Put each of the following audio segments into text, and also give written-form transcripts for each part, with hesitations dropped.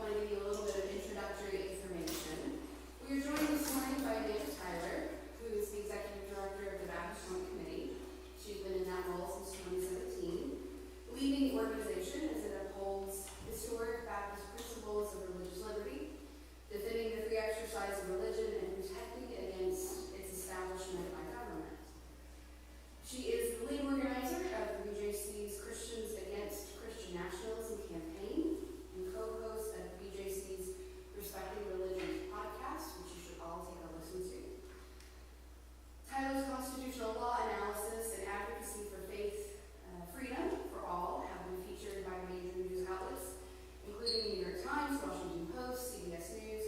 want to give you a little bit of introductory information. We are joined this morning by Amanda Tyler, who is the Executive Director of the Baptist Joint Committee. She's been in that role since 2017, leading the organization as it upholds historic Baptist principles of religious liberty, defending the free exercise of religion, and protecting it against its establishment by government. She is the lead organizer of the BJC's Christians Against Christian Nationalism campaign and co-host of BJC's Respecting Religion podcast, which you should all take a listen to. Tyler's constitutional law analysis and advocacy for faith freedom for all have been featured by major news outlets, including the New York Times, Washington Post, CBS News,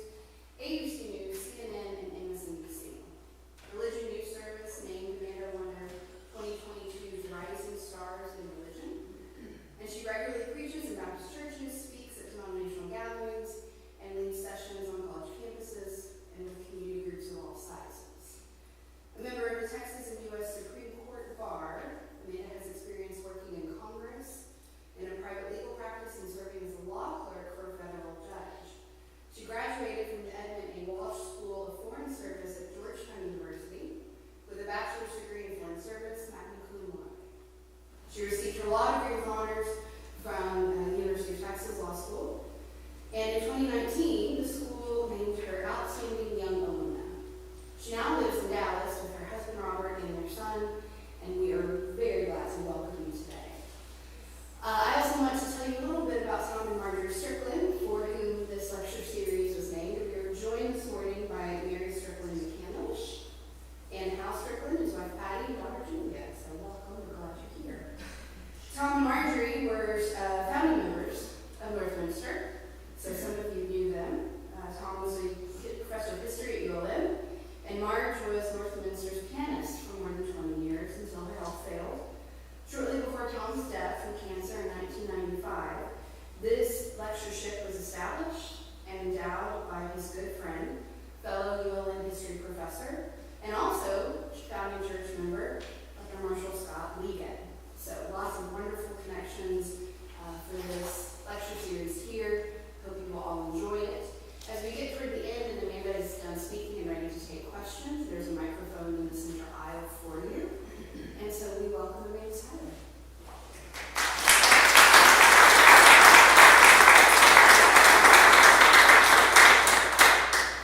ABC News, CNN, and MSNBC. Religion News Service named Amanda one of 2022's Rising Stars in Religion, and she regularly preaches in Baptist churches, speaks at denominational gatherings, and leads sessions on college campuses and with community groups of all sizes. A member of the Texas and U.S. Supreme Court Bar, Amanda has experience working in Congress, in a private legal practice, and serving as a law clerk for a federal judge. She graduated from the Edmund A. Walsh School of Foreign Service at Georgetown University with a bachelor's degree in foreign service, magna cum laude. She received her law degree with honors from the University of Texas Law School, and in 2019, the school named her Outstanding Young Alumna. She now lives in Dallas with her husband Robert and their son, and we are very glad to welcome you today. I also want to tell you a little bit about Tom and Marjorie Stricklin, for whom this lecture series was named. We are joined this morning by Mary Stricklin McCandlish, and Hal Stricklin, his wife Patty, and daughter Julia. So welcome, we're glad you're here. Tom and Marjorie were founding members of Northminster, so some of you knew them. Tom was a professor of history at ULM, and Marge was Northminster's pianist for more than 20 years until her health failed. Shortly before Tom's death from cancer in 1995, this lectureship was established and endowed by his good friend, fellow ULM history professor, and also founding church member, Dr. Marshall Scott Ligon. So lots of wonderful connections for this lecture series here. Hope you will all enjoy it. As we get toward the end and Amanda is done speaking and ready to take questions, there's a microphone in the center aisle for you. And so we welcome Amanda Tyler.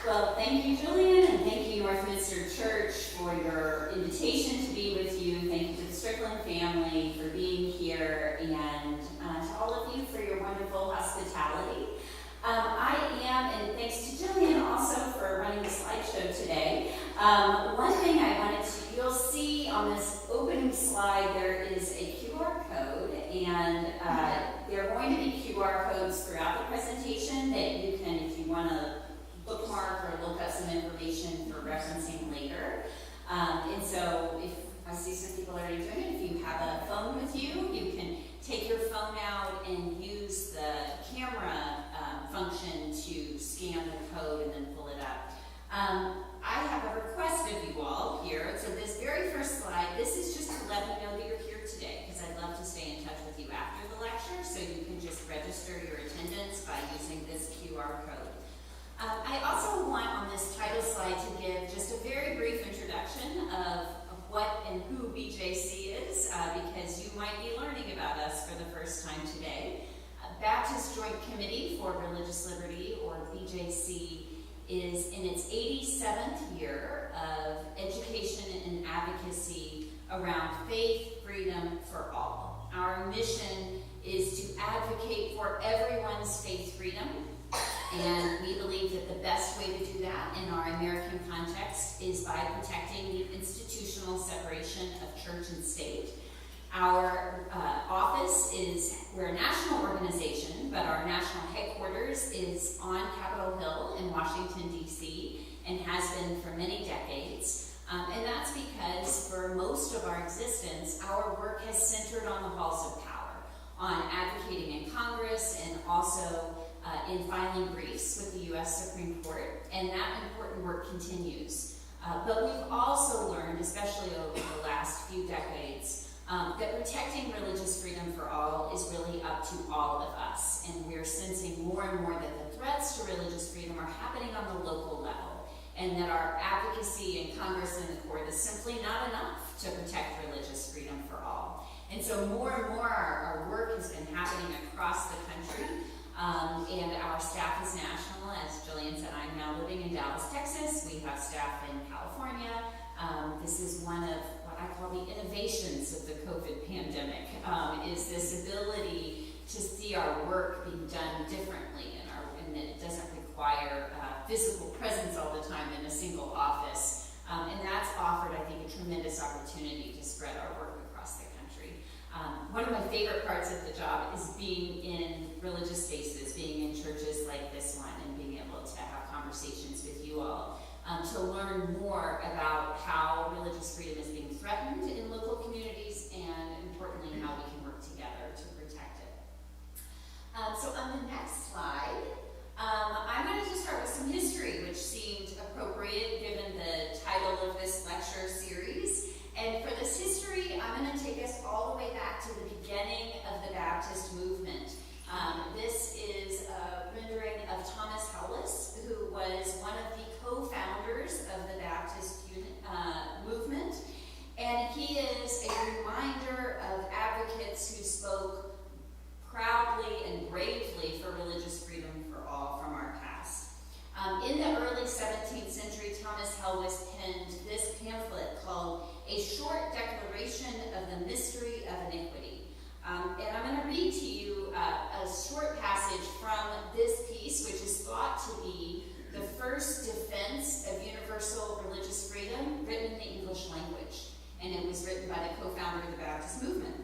Well, thank you, Julian, and thank you, Northminster Church, for your invitation to be with you. Thank you to the Stricklin family for being here, and to all of you for your wonderful hospitality. And thanks to Jillian also for running the slideshow today. One thing I wanted to, you'll see on this opening slide, there is a QR code, and there are going to be QR codes throughout the presentation that you can, if you want to bookmark or look up some information for referencing later. And so if I see some people already doing it, if you have a phone with you, you can take your phone out and use the camera function to scan the code and then pull it up. I have a request of you all here. So this very first slide, this is just to let me know that you're here today, because I'd love to stay in touch with you after the lecture, so you can just register your attendance by using this QR code. I also want on this title slide to give just a very brief introduction of what and who BJC is, because you might be learning about us for the first time today. Baptist Joint Committee for Religious Liberty, or BJC, is in its 87th year of education and advocacy around faith freedom for all. Our mission is to advocate for everyone's faith freedom, and we believe that the best way to do that in our American context is by protecting the institutional separation of church and state. Our office we're a national organization, but our national headquarters is on Capitol Hill in Washington, D.C., and has been for many decades. And that's because for most of our existence, our work has centered on the halls of power, on advocating in Congress, and also in filing briefs with the U.S. Supreme Court, and that important work continues. But we've also learned, especially over the last few decades, that protecting religious freedom for all is really up to all of us, and we're sensing more and more that the threats to religious freedom are happening on the local level, and that our advocacy in Congress and the court is simply not enough to protect religious freedom for all. And so more and more our work has been happening across the country, and our staff is national. As Jillian said, I'm now living in Dallas, Texas. We have staff in California. This is one of what I call the innovations of the COVID pandemic, is this ability to see our work being done differently, and that it doesn't require physical presence all the time in a single office. And that's offered, I think, a tremendous opportunity to spread our work across the country. One of my favorite parts of the job is being in religious spaces, being in churches like this one, and being able to have conversations with you all to learn more about how religious freedom is being threatened in local communities, and importantly, how we can work together to protect it. So on the next slide, I'm going to just start with some history, which seemed appropriate given the title of this lecture series. And for this history, I'm going to take us all the way back to the beginning of the Baptist movement. This is a rendering of Thomas Howells, who was one of the co-founders of the Baptist movement. And he is a reminder of advocates who spoke proudly and bravely for religious freedom for all from our past. In the early 17th century, Thomas Howells penned this pamphlet called A Short Declaration of the Mystery of Iniquity. And I'm going to read to you a short passage from this piece, which is thought to be the first defense of universal religious freedom written in the English language. And it was written by the co-founder of the Baptist movement.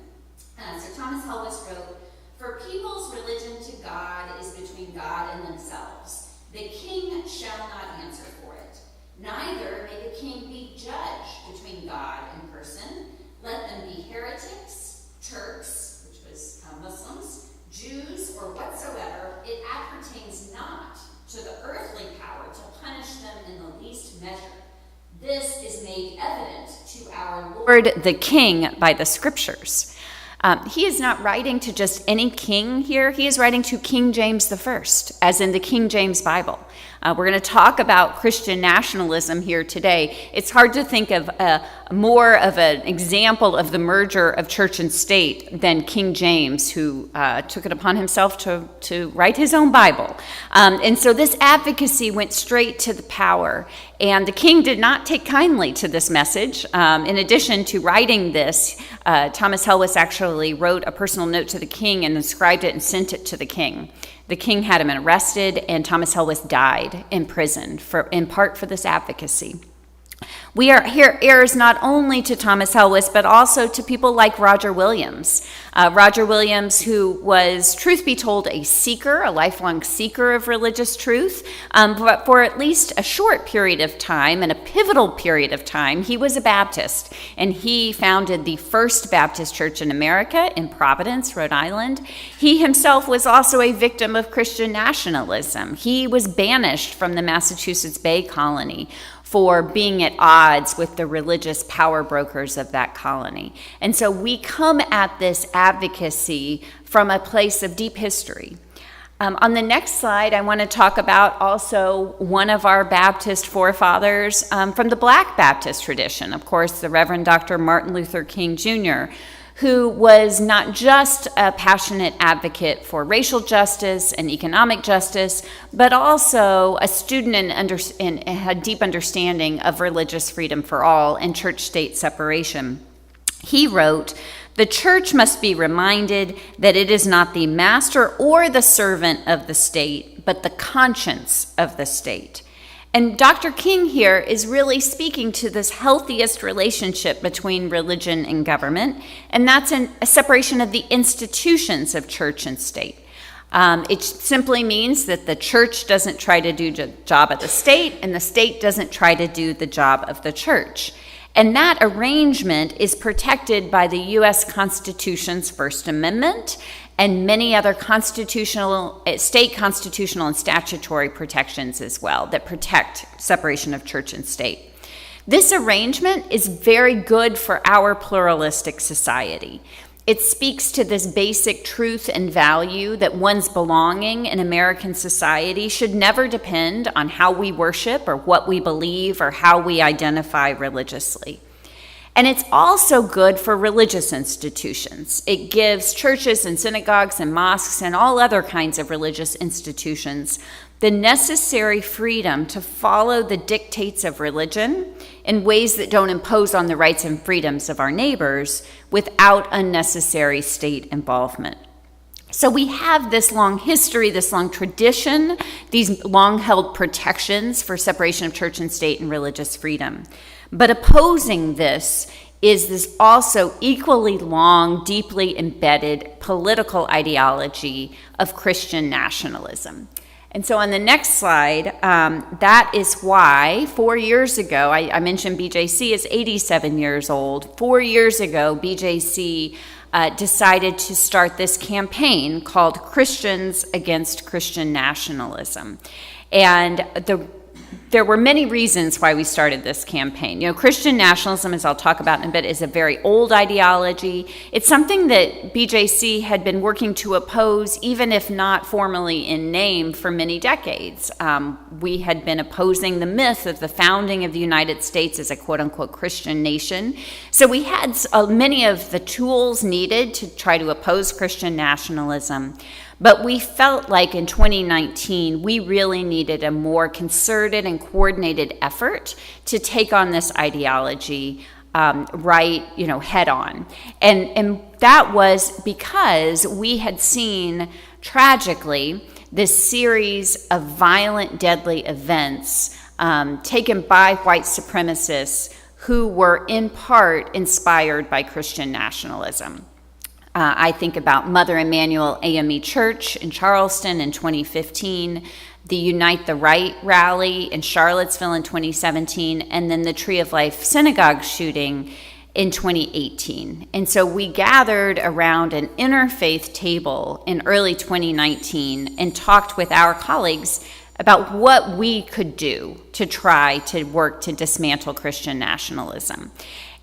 So Thomas Howells wrote, "For people's religion to God is between God and themselves. The king shall not answer for it. Neither may the king be judge between God and person. Let them be heretics, Turks," which was Muslims, "Jews, or whatsoever. It appertains not to the earthly power to punish them in the least measure. This is made evident to our Lord the King by the Scriptures." He is not writing to just any king here. He is writing to King James I, as in the King James Bible. We're going to talk about Christian nationalism here today. It's hard to think of more of an example of the merger of church and state than King James, who took it upon himself to write his own Bible. And so this advocacy went straight to the power. And the king did not take kindly to this message. In addition to writing this, Thomas Howells actually wrote a personal note to the king and inscribed it and sent it to the king. The king had him arrested, and Thomas Howells died in prison, in part for this advocacy. We are here heirs not only to Thomas Howells, but also to people like Roger Williams. Roger Williams, who was, truth be told, a seeker, a lifelong seeker of religious truth, but for at least a short period of time, and a pivotal period of time, he was a Baptist, and he founded the first Baptist church in America in Providence, Rhode Island. He himself was also a victim of Christian nationalism. He was banished from the Massachusetts Bay Colony for being at odds with the religious power brokers of that colony. And so we come at this advocacy from a place of deep history. On the next slide, I want to talk about also one of our Baptist forefathers from the Black Baptist tradition, of course, the Reverend Dr. Martin Luther King Jr., who was not just a passionate advocate for racial justice and economic justice, but also a student and had deep understanding of religious freedom for all and church-state separation. He wrote, "The church must be reminded that it is not the master or the servant of the state, but the conscience of the state." And Dr. King here is really speaking to this healthiest relationship between religion and government, and that's a separation of the institutions of church and state. It simply means that the church doesn't try to do the job of the state, and the state doesn't try to do the job of the church. And that arrangement is protected by the U.S. Constitution's First Amendment and many other state constitutional and statutory protections as well that protect separation of church and state. This arrangement is very good for our pluralistic society. It speaks to this basic truth and value that one's belonging in American society should never depend on how we worship or what we believe or how we identify religiously. And it's also good for religious institutions. It gives churches and synagogues and mosques and all other kinds of religious institutions the necessary freedom to follow the dictates of religion in ways that don't impose on the rights and freedoms of our neighbors without unnecessary state involvement. So we have this long history, this long tradition, these long-held protections for separation of church and state and religious freedom. But opposing this is this also equally long, deeply embedded political ideology of Christian nationalism. And so on the next slide, that is why 4 years ago, I mentioned BJC is 87 years old. 4 years ago, BJC decided to start this campaign called Christians Against Christian Nationalism. And there were many reasons why we started this campaign. Christian nationalism, as I'll talk about in a bit, is a very old ideology. It's something that BJC had been working to oppose, even if not formally in name, for many decades. We had been opposing the myth of the founding of the United States as a quote-unquote Christian nation. So we had many of the tools needed to try to oppose Christian nationalism. But we felt like in 2019, we really needed a more concerted and coordinated effort to take on this ideology head on. And that was because we had seen, tragically, this series of violent, deadly events taken by white supremacists who were in part inspired by Christian nationalism. I think about Mother Emanuel AME Church in Charleston in 2015, the Unite the Right rally in Charlottesville in 2017, and then the Tree of Life synagogue shooting in 2018. And so we gathered around an interfaith table in early 2019 and talked with our colleagues about what we could do to try to work to dismantle Christian nationalism.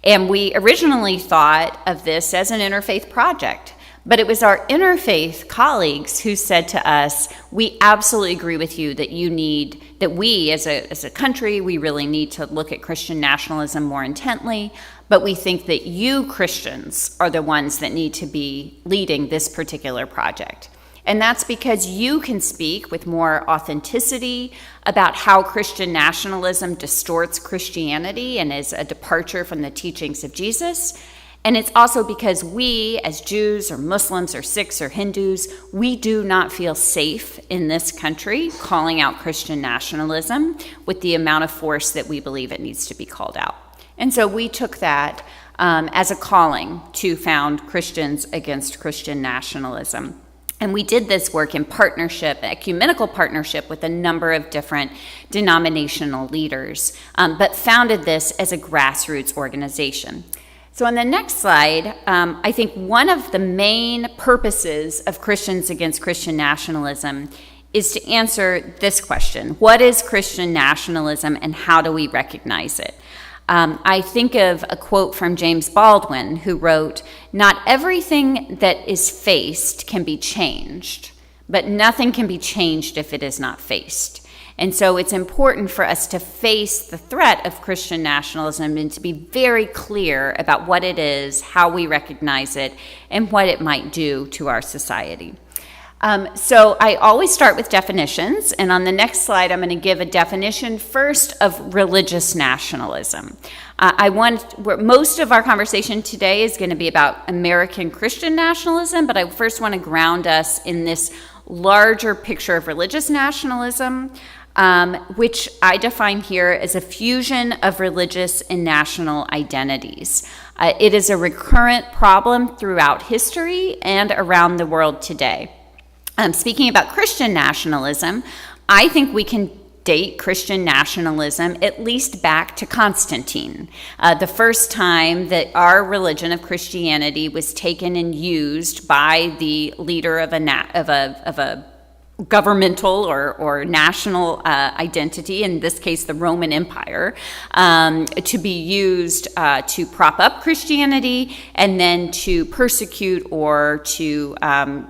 And we originally thought of this as an interfaith project, but it was our interfaith colleagues who said to us, we absolutely agree with you that we as a country, we really need to look at Christian nationalism more intently, but we think that you Christians are the ones that need to be leading this particular project. And that's because you can speak with more authenticity about how Christian nationalism distorts Christianity and is a departure from the teachings of Jesus. And it's also because we, as Jews or Muslims or Sikhs or Hindus, we do not feel safe in this country calling out Christian nationalism with the amount of force that we believe it needs to be called out. And so we took that as a calling to found Christians Against Christian Nationalism. And we did this work in partnership, ecumenical partnership with a number of different denominational leaders, but founded this as a grassroots organization. So on the next slide, I think one of the main purposes of Christians Against Christian Nationalism is to answer this question: what is Christian nationalism and how do we recognize it? I think of a quote from James Baldwin, who wrote, "Not everything that is faced can be changed, but nothing can be changed if it is not faced." And so it's important for us to face the threat of Christian nationalism and to be very clear about what it is, how we recognize it, and what it might do to our society. So I always start with definitions, and on the next slide I'm going to give a definition first of religious nationalism. Most of our conversation today is going to be about American Christian nationalism, but I first want to ground us in this larger picture of religious nationalism, which I define here as a fusion of religious and national identities. It is a recurrent problem throughout history and around the world today. Speaking about Christian nationalism, I think we can date Christian nationalism at least back to Constantine, the first time that our religion of Christianity was taken and used by the leader of a governmental or national identity, in this case the Roman Empire, to be used to prop up Christianity and then to persecute or to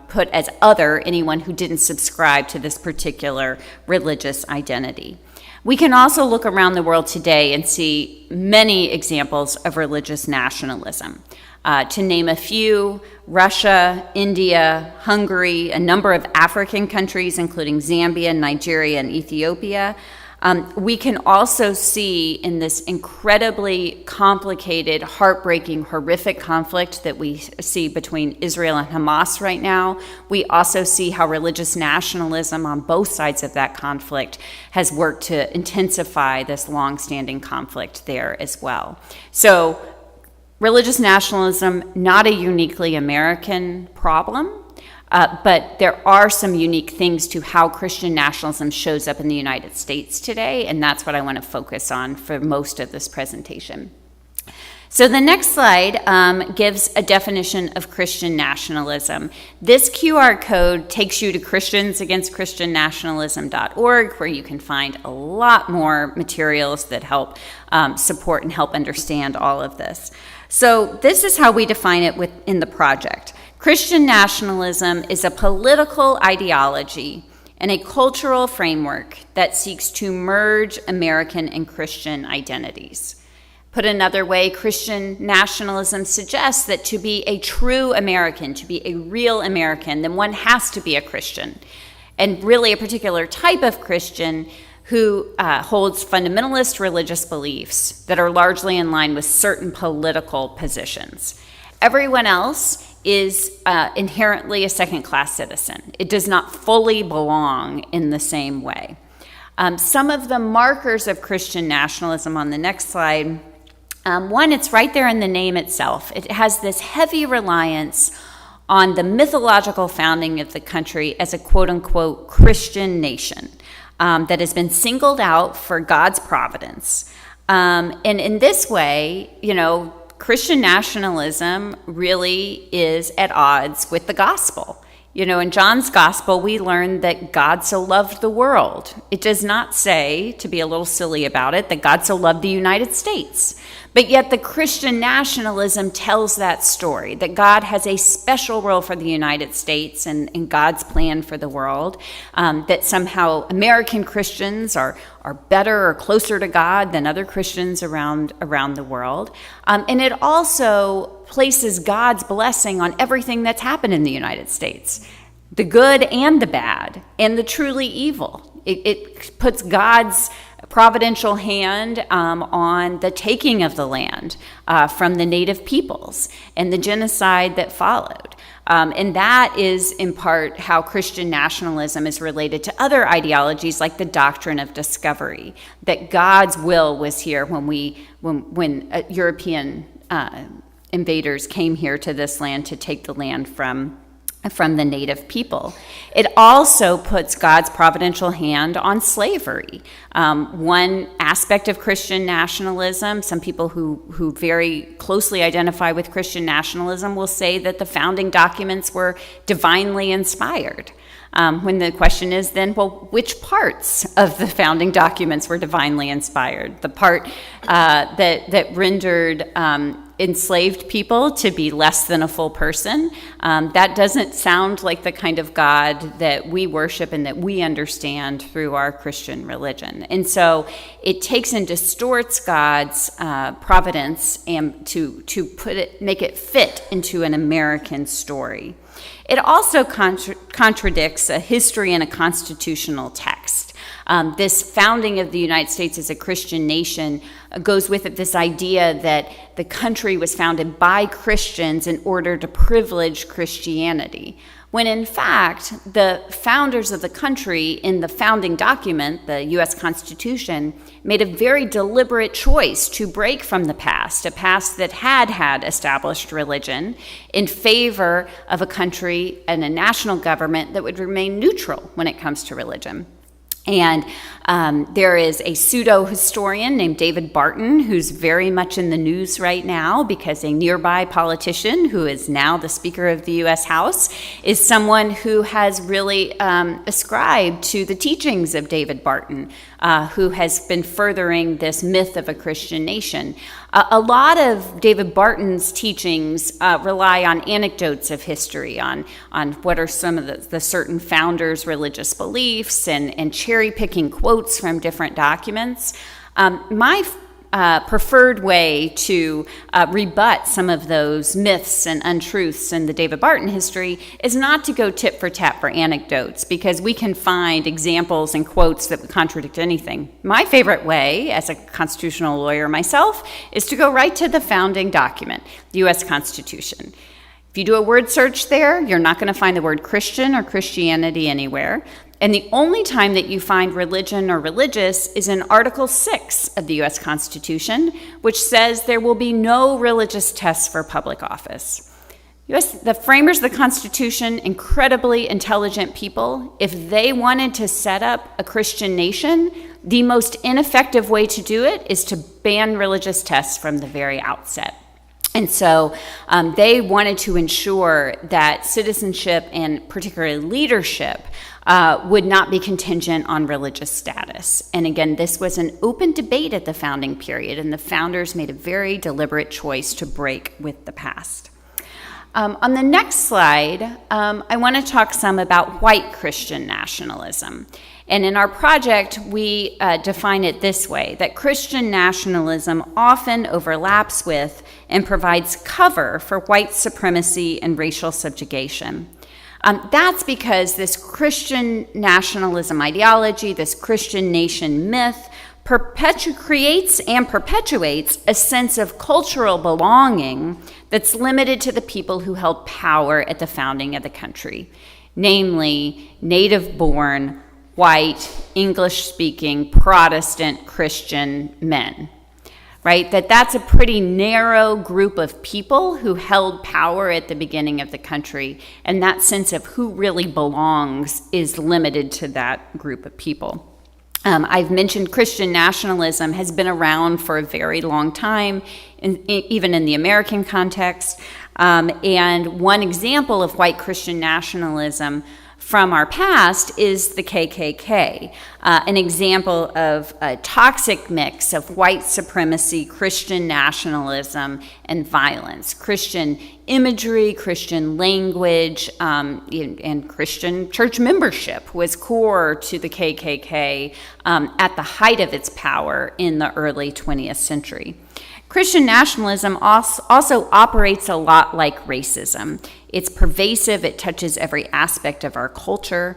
put as other anyone who didn't subscribe to this particular religious identity. We can also look around the world today and see many examples of religious nationalism. To name a few, Russia, India, Hungary, a number of African countries, including Zambia, Nigeria, and Ethiopia. We can also see in this incredibly complicated, heartbreaking, horrific conflict that we see between Israel and Hamas right now, we also see how religious nationalism on both sides of that conflict has worked to intensify this long-standing conflict there as well. So, religious nationalism, not a uniquely American problem, but there are some unique things to how Christian nationalism shows up in the United States today, and that's what I want to focus on for most of this presentation. So the next slide gives a definition of Christian nationalism. This QR code takes you to christiansagainstchristiannationalism.org, where you can find a lot more materials that help support and help understand all of this. So this is how we define it within the project. Christian nationalism is a political ideology and a cultural framework that seeks to merge American and Christian identities. Put another way, Christian nationalism suggests that to be a true American, to be a real American, then one has to be a Christian, and really a particular type of Christian who holds fundamentalist religious beliefs that are largely in line with certain political positions. Everyone else is inherently a second-class citizen. It does not fully belong in the same way. Some of the markers of Christian nationalism on the next slide, one, it's right there in the name itself. It has this heavy reliance on the mythological founding of the country as a quote-unquote Christian nation. That has been singled out for God's providence. And in this way, Christian nationalism really is at odds with the gospel. In John's gospel, we learn that God so loved the world. It does not say, to be a little silly about it, that God so loved the United States. But yet the Christian nationalism tells that story, that God has a special role for the United States and God's plan for the world, that somehow American Christians are better or closer to God than other Christians around the world. And it also places God's blessing on everything that's happened in the United States, the good and the bad, and the truly evil. It puts God's providential hand on the taking of the land from the native peoples and the genocide that followed. And that is in part how Christian nationalism is related to other ideologies like the doctrine of discovery, that God's will was here when European invaders came here to this land to take the land from the native people. It also puts God's providential hand on slavery. One aspect of Christian nationalism, some people who very closely identify with Christian nationalism will say that the founding documents were divinely inspired. When the question is then, well, which parts of the founding documents were divinely inspired? The part that rendered enslaved people to be less than a full person, that doesn't sound like the kind of God that we worship and that we understand through our Christian religion. And so it takes and distorts God's providence and to make it fit into an American story. It also contradicts a history and a constitutional text. This founding of the United States as a Christian nation goes with it this idea that the country was founded by Christians in order to privilege Christianity, when in fact the founders of the country in the founding document, the U.S. Constitution, made a very deliberate choice to break from the past, a past that had established religion, in favor of a country and a national government that would remain neutral when it comes to religion. And there is a pseudo-historian named David Barton who's very much in the news right now because a nearby politician who is now the Speaker of the U.S. House is someone who has really ascribed to the teachings of David Barton, who has been furthering this myth of a Christian nation. A lot of David Barton's teachings rely on anecdotes of history, on what are some of the certain founders' religious beliefs and cherry-picking quotes from different documents. My preferred way to rebut some of those myths and untruths in the David Barton history is not to go tit for tat for anecdotes, because we can find examples and quotes that would contradict anything. My favorite way, as a constitutional lawyer myself, is to go right to the founding document, the U.S. Constitution. If you do a word search there, you're not going to find the word Christian or Christianity anywhere. And the only time that you find religion or religious is in Article 6 of the U.S. Constitution, which says there will be no religious tests for public office. The framers of the Constitution, incredibly intelligent people, if they wanted to set up a Christian nation, the most ineffective way to do it is to ban religious tests from the very outset. And so they wanted to ensure that citizenship and particularly leadership would not be contingent on religious status. And again, this was an open debate at the founding period, and the founders made a very deliberate choice to break with the past. On the next slide, I want to talk some about white Christian nationalism. And in our project, we define it this way, that Christian nationalism often overlaps with and provides cover for white supremacy and racial subjugation. That's because this Christian nationalism ideology, this Christian nation myth, creates and perpetuates a sense of cultural belonging that's limited to the people who held power at the founding of the country, namely native-born, white, English-speaking, Protestant Christian men. Right? That's a pretty narrow group of people who held power at the beginning of the country, and that sense of who really belongs is limited to that group of people. I've mentioned Christian nationalism has been around for a very long time, even in the American context, and one example of white Christian nationalism from our past is the KKK, an example of a toxic mix of white supremacy, Christian nationalism, and violence. Christian imagery, Christian language, and Christian church membership was core to the KKK at the height of its power in the early 20th century. Christian nationalism also operates a lot like racism. It's pervasive, it touches every aspect of our culture,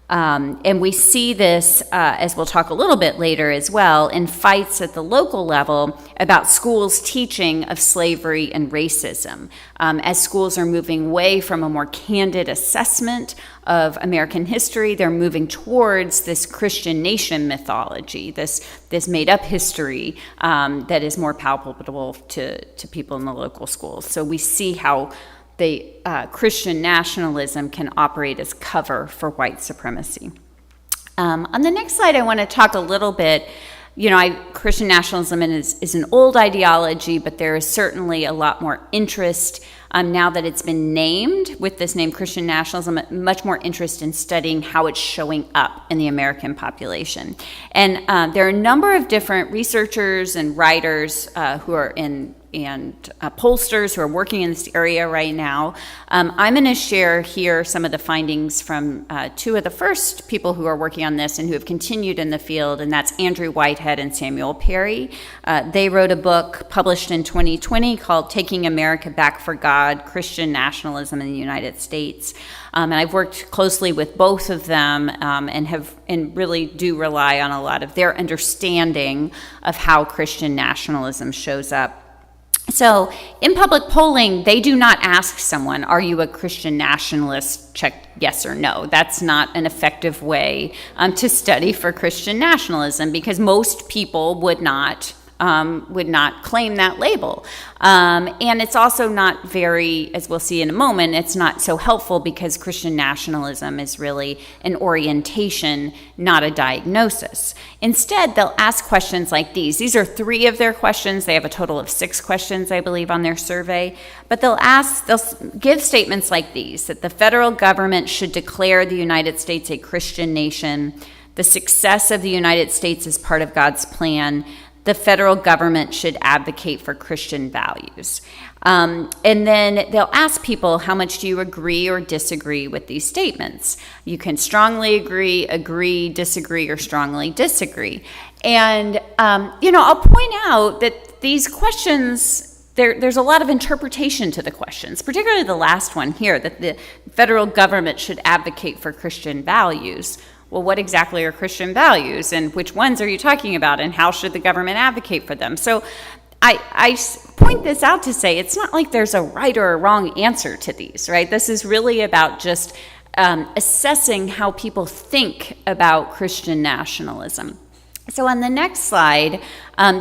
and we see this, as we'll talk a little bit later as well, in fights at the local level about schools' teaching of slavery and racism. As schools are moving away from a more candid assessment of American history, they're moving towards this Christian nation mythology, this made-up history that is more palpable to people in the local schools. So we see how the Christian nationalism can operate as cover for white supremacy. On the next slide, I want to talk a little bit, Christian nationalism is an old ideology, but there is certainly a lot more interest now that it's been named with this name Christian nationalism, much more interest in studying how it's showing up in the American population. And there are a number of different researchers and writers who are and pollsters who are working in this area right now. I'm going to share here some of the findings from two of the first people who are working on this and who have continued in the field, and that's Andrew Whitehead and Samuel Perry. They wrote a book published in 2020 called Taking America Back for God, Christian Nationalism in the United States. And I've worked closely with both of them and really do rely on a lot of their understanding of how Christian nationalism shows up. So in public polling, they do not ask someone, are you a Christian nationalist? Check yes or no. That's not an effective way to study for Christian nationalism, because most people would not would not claim that label. And it's also not very, as we'll see in a moment, it's not so helpful because Christian nationalism is really an orientation, not a diagnosis. Instead, they'll ask questions like these. These are 3 of their questions. They have a total of 6 questions, I believe, on their survey. But they'll give statements like these, that the federal government should declare the United States a Christian nation. The success of the United States is part of God's plan. The federal government should advocate for Christian values. And then they'll ask people, how much do you agree or disagree with these statements? You can strongly agree, disagree, or strongly disagree. And, I'll point out that these questions, there's a lot of interpretation to the questions, particularly the last one here, that the federal government should advocate for Christian values. Well, what exactly are Christian values, and which ones are you talking about, and how should the government advocate for them? So I point this out to say it's not like there's a right or a wrong answer to these, right? This is really about just assessing how people think about Christian nationalism. So on the next slide,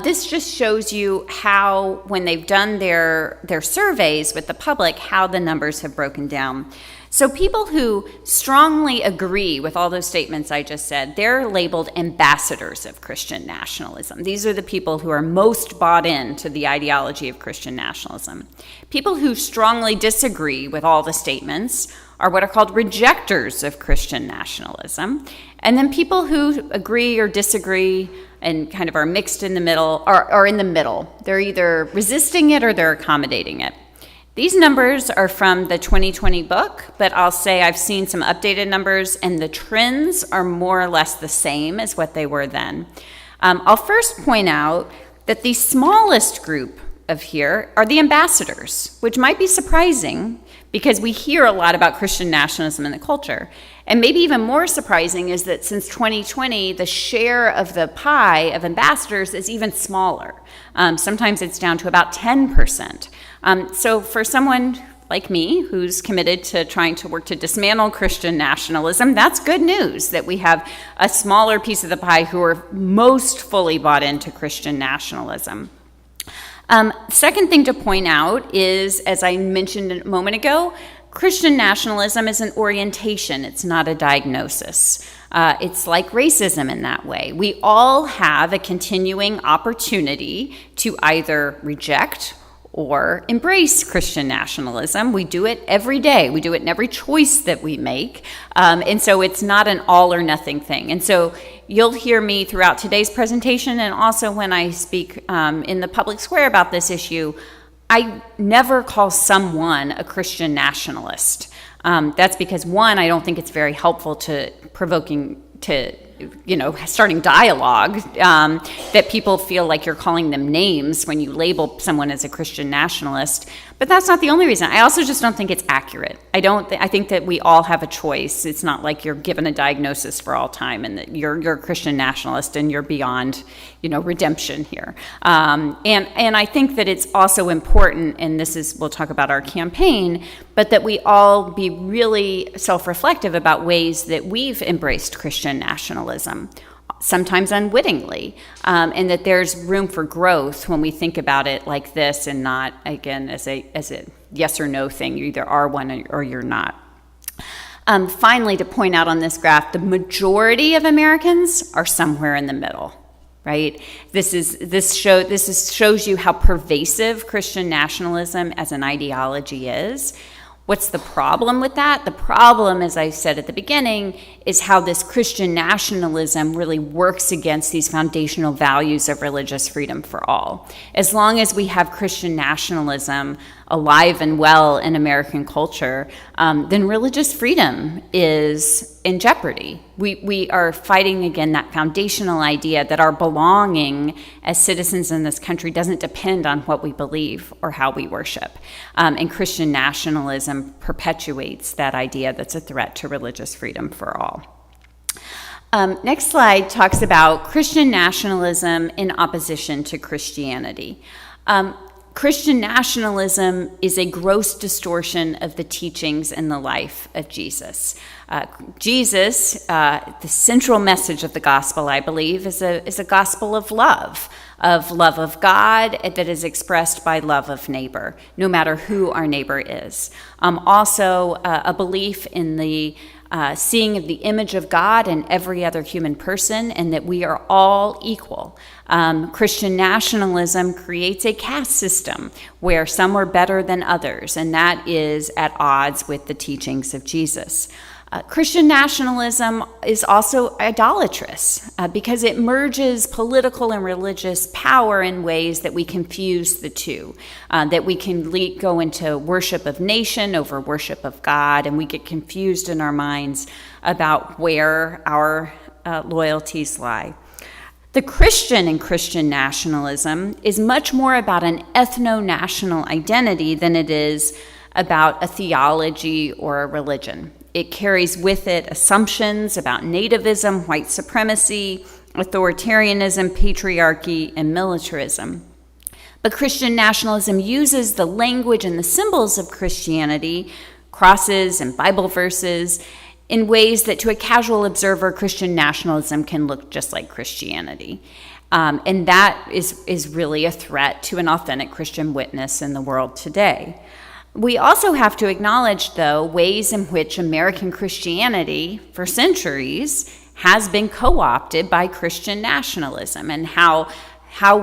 this just shows you how, when they've done their surveys with the public, how the numbers have broken down. So people who strongly agree with all those statements I just said, they're labeled ambassadors of Christian nationalism. These are the people who are most bought into the ideology of Christian nationalism. People who strongly disagree with all the statements are what are called rejectors of Christian nationalism. And then people who agree or disagree and kind of are mixed in the middle, are in the middle. They're either resisting it or they're accommodating it. These numbers are from the 2020 book, but I'll say I've seen some updated numbers, and the trends are more or less the same as what they were then. I'll first point out that the smallest group of here are the ambassadors, which might be surprising because we hear a lot about Christian nationalism in the culture. And maybe even more surprising is that since 2020, the share of the pie of ambassadors is even smaller. Sometimes it's down to about 10%. So for someone like me, who's committed to trying to work to dismantle Christian nationalism, that's good news that we have a smaller piece of the pie who are most fully bought into Christian nationalism. Second thing to point out is, as I mentioned a moment ago, Christian nationalism is an orientation. It's not a diagnosis. It's like racism in that way. We all have a continuing opportunity to either reject or embrace Christian nationalism. We do it every day. We do it in every choice that we make. And so it's not an all or nothing thing. And so you'll hear me throughout today's presentation, and also when I speak in the public square about this issue, I never call someone a Christian nationalist. That's because, one, I don't think it's very helpful to starting dialogue, that people feel like you're calling them names when you label someone as a Christian nationalist. But that's not the only reason. I also just don't think it's accurate. I think that we all have a choice. It's not like you're given a diagnosis for all time and that you're a Christian nationalist and you're beyond, redemption here. And I think that it's also important, and we'll talk about our campaign, but that we all be really self-reflective about ways that we've embraced Christian nationalism, sometimes unwittingly, and that there's room for growth when we think about it like this and not, again, as a yes or no thing. You either are one or you're not. Finally, to point out on this graph, the majority of Americans are somewhere in the middle, right? This shows you how pervasive Christian nationalism as an ideology is. What's the problem with that? The problem, as I said at the beginning, is how this Christian nationalism really works against these foundational values of religious freedom for all. As long as we have Christian nationalism alive and well in American culture, then religious freedom is in jeopardy. We are fighting again that foundational idea that our belonging as citizens in this country doesn't depend on what we believe or how we worship. And Christian nationalism perpetuates that idea that's a threat to religious freedom for all. Next slide talks about Christian nationalism in opposition to Christianity. Christian nationalism is a gross distortion of the teachings and the life of Jesus. The central message of the gospel, I believe, is a gospel of love of God that is expressed by love of neighbor, no matter who our neighbor is. Also, a belief in the seeing of the image of God in every other human person, and that we are all equal. Christian nationalism creates a caste system where some are better than others, and that is at odds with the teachings of Jesus. Christian nationalism is also idolatrous because it merges political and religious power in ways that we confuse the two, that we can go into worship of nation over worship of God, and we get confused in our minds about where our loyalties lie. The Christian in Christian nationalism is much more about an ethno-national identity than it is about a theology or a religion. It carries with it assumptions about nativism, white supremacy, authoritarianism, patriarchy, and militarism. But Christian nationalism uses the language and the symbols of Christianity, crosses and Bible verses, in ways that to a casual observer, Christian nationalism can look just like Christianity. And that is really a threat to an authentic Christian witness in the world today. We also have to acknowledge, though, ways in which American Christianity for centuries has been co-opted by Christian nationalism, and how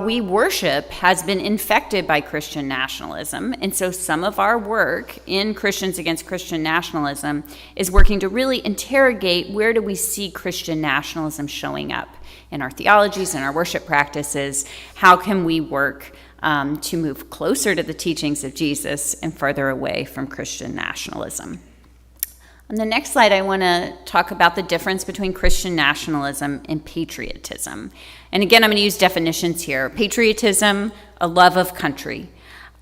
we worship has been infected by Christian nationalism. And so some of our work in Christians Against Christian Nationalism is working to really interrogate, where do we see Christian nationalism showing up in our theologies and our worship practices? How can we work to move closer to the teachings of Jesus and further away from Christian nationalism? On the next slide, I want to talk about the difference between Christian nationalism and patriotism. And again, I'm going to use definitions here. Patriotism, a love of country.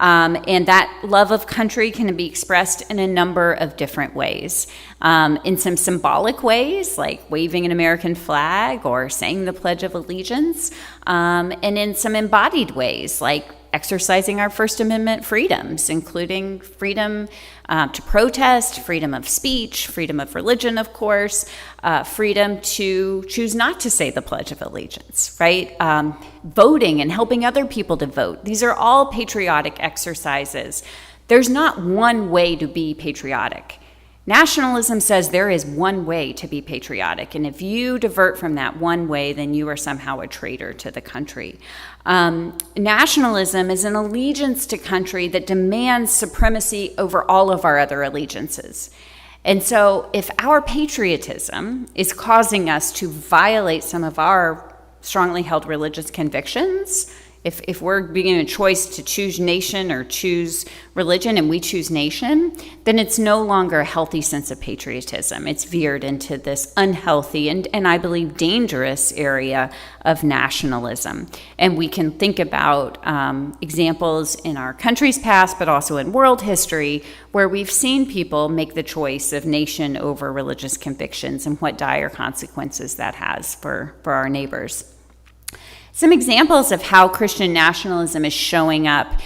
And that love of country can be expressed in a number of different ways. In some symbolic ways, like waving an American flag or saying the Pledge of Allegiance, and in some embodied ways, like exercising our First Amendment freedoms, including freedom to protest, freedom of speech, freedom of religion, of course, freedom to choose not to say the Pledge of Allegiance, right? Voting and helping other people to vote. These are all patriotic exercises. There's not one way to be patriotic. Nationalism says there is one way to be patriotic, and if you divert from that one way, then you are somehow a traitor to the country. Nationalism is an allegiance to country that demands supremacy over all of our other allegiances. And so if our patriotism is causing us to violate some of our strongly held religious convictions, if we're being a choice to choose nation or choose religion and we choose nation, then it's no longer a healthy sense of patriotism. It's veered into this unhealthy and I believe dangerous area of nationalism. And we can think about examples in our country's past, but also in world history, where we've seen people make the choice of nation over religious convictions and what dire consequences that has for our neighbors. Some examples of how Christian nationalism is showing up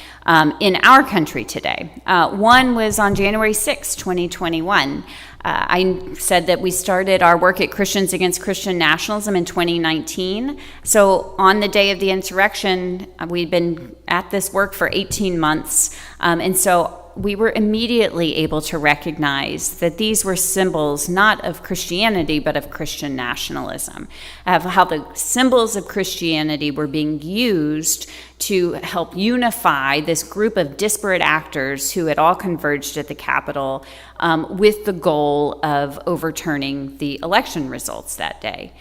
in our country today. One was on January 6, 2021. I said that we started our work at Christians Against Christian Nationalism in 2019. So on the day of the insurrection, we'd been at this work for 18 months. And so we were immediately able to recognize that these were symbols not of Christianity, but of Christian nationalism, of how the symbols of Christianity were being used to help unify this group of disparate actors who had all converged at the Capitol with the goal of overturning the election results that day.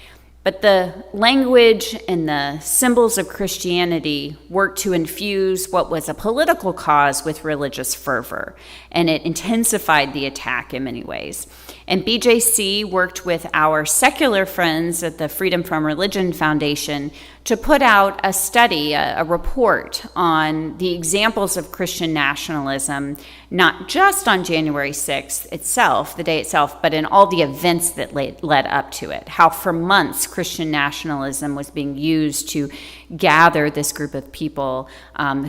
But the language and the symbols of Christianity worked to infuse what was a political cause with religious fervor, and it intensified the attack in many ways. And BJC worked with our secular friends at the Freedom from Religion Foundation to put out a study, a report on the examples of Christian nationalism, not just on January 6th itself, the day itself, but in all the events that led up to it. How for months Christian nationalism was being used to gather this group of people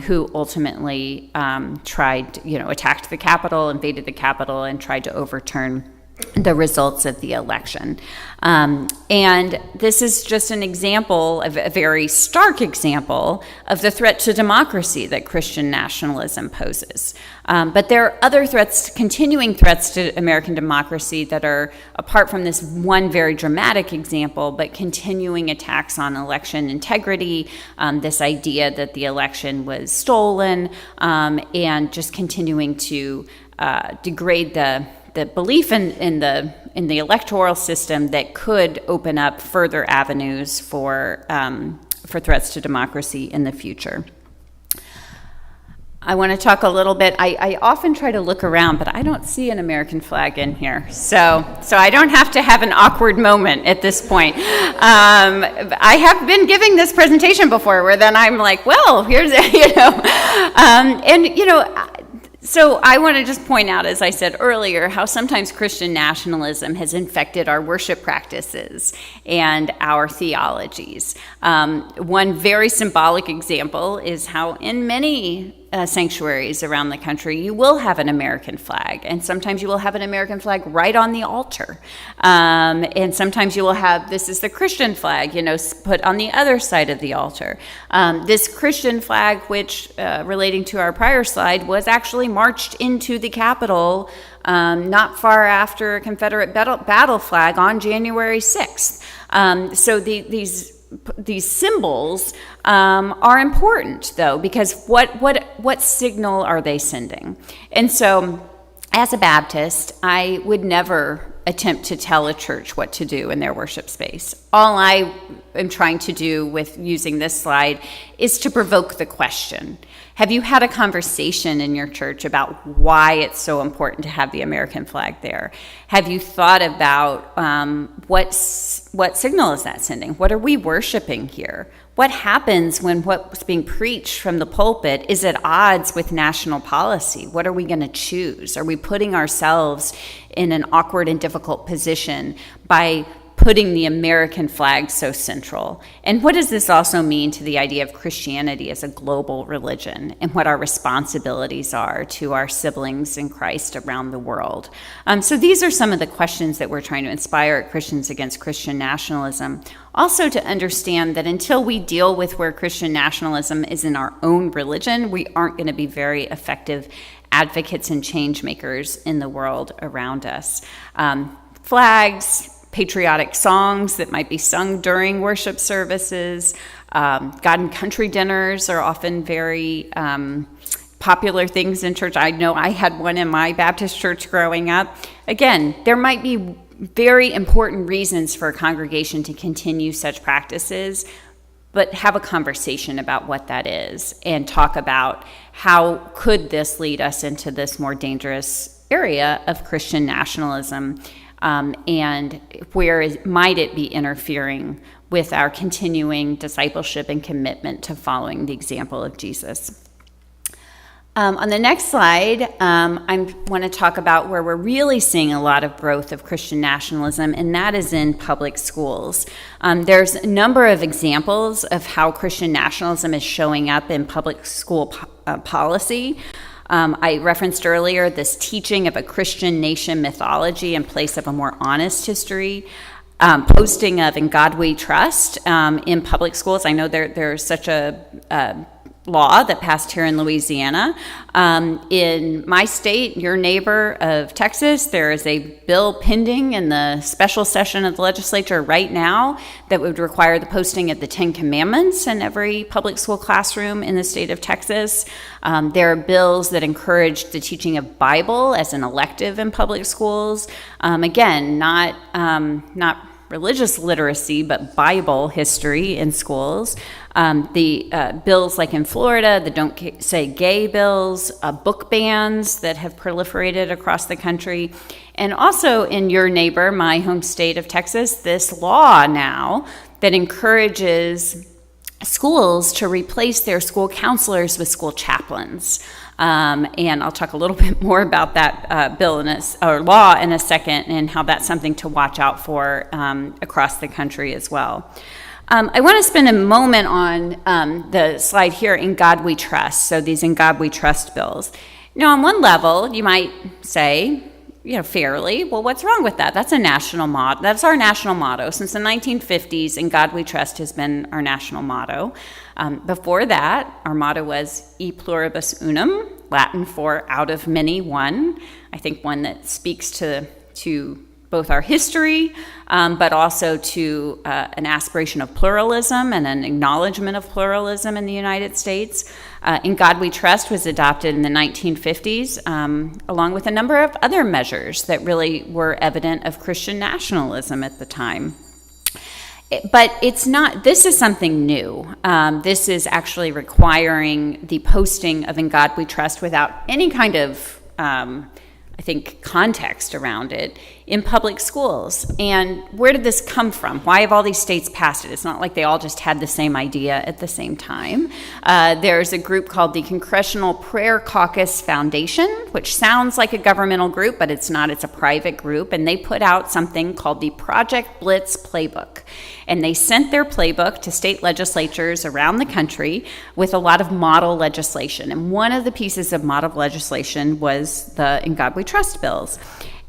who ultimately attacked the Capitol, invaded the Capitol, and tried to overturn the results of the election. And this is just an example, of a very stark example, of the threat to democracy that Christian nationalism poses. But there are other threats, continuing threats to American democracy that are, apart from this one very dramatic example, but continuing attacks on election integrity, this idea that the election was stolen, and just continuing to degrade the belief in the electoral system that could open up further avenues for threats to democracy in the future. I want to talk a little bit. I often try to look around, but I don't see an American flag in here. So I don't have to have an awkward moment at this point. I have been giving this presentation before where then I'm like, well, here's, so I want to just point out, as I said earlier, how sometimes Christian nationalism has infected our worship practices and our theologies. One very symbolic example is how in many sanctuaries around the country, you will have an American flag, and sometimes you will have an American flag right on the altar. And sometimes you will have, this is the Christian flag, put on the other side of the altar. This Christian flag, which, relating to our prior slide, was actually marched into the Capitol not far after a Confederate battle flag on January 6th. So these symbols are important, though, because what signal are they sending? And so, as a Baptist, I would never attempt to tell a church what to do in their worship space. All I am trying to do with using this slide is to provoke the question. Have you had a conversation in your church about why it's so important to have the American flag there? Have you thought about what signal is that sending? What are we worshiping here? What happens when what's being preached from the pulpit is at odds with national policy? What are we going to choose? Are we putting ourselves in an awkward and difficult position by putting the American flag so central? And what does this also mean to the idea of Christianity as a global religion and what our responsibilities are to our siblings in Christ around the world? So these are some of the questions that we're trying to inspire at Christians Against Christian Nationalism. Also to understand that until we deal with where Christian nationalism is in our own religion, we aren't going to be very effective advocates and change makers in the world around us. Flags, patriotic songs that might be sung during worship services, God and country dinners are often very popular things in church. I know I had one in my Baptist church growing up. Again, there might be very important reasons for a congregation to continue such practices, but have a conversation about what that is and talk about how could this lead us into this more dangerous area of Christian nationalism, and where might it be interfering with our continuing discipleship and commitment to following the example of Jesus. On the next slide, I want to talk about where we're really seeing a lot of growth of Christian nationalism, and that is in public schools. There's a number of examples of how Christian nationalism is showing up in public school policy. I referenced earlier this teaching of a Christian nation mythology in place of a more honest history. Posting of "In God We Trust" in public schools. I know there's such a law that passed here in Louisiana. In my state, your neighbor of Texas, there is a bill pending in the special session of the legislature right now that would require the posting of the 10 Commandments in every public school classroom in the state of Texas. There are bills that encourage the teaching of Bible as an elective in public schools. Again, not religious literacy, but Bible history in schools. The bills like in Florida, the Don't Say Gay bills, book bans that have proliferated across the country. And also in your neighbor, my home state of Texas, this law now that encourages schools to replace their school counselors with school chaplains. And I'll talk a little bit more about that bill or law in a second, and how that's something to watch out for across the country as well. I want to spend a moment on the slide here, In God We Trust. So these In God We Trust bills. Now, on one level, you might say, fairly, well, what's wrong with that? That's a national motto. That's our national motto. Since the 1950s, In God We Trust has been our national motto. Before that, our motto was E pluribus unum, Latin for out of many, one. I think one that speaks to both our history, but also to an aspiration of pluralism and an acknowledgement of pluralism in the United States. In God We Trust was adopted in the 1950s, along with a number of other measures that really were evident of Christian nationalism at the time. But this is something new. This is actually requiring the posting of In God We Trust without any kind of context around it in public schools. And where did this come from? Why have all these states passed it? It's not like they all just had the same idea at the same time. There's a group called the Congressional Prayer Caucus Foundation, which sounds like a governmental group, but it's not. It's a private group, and they put out something called the Project Blitz Playbook. And they sent their playbook to state legislatures around the country with a lot of model legislation. And one of the pieces of model legislation was the In God We Trust bills.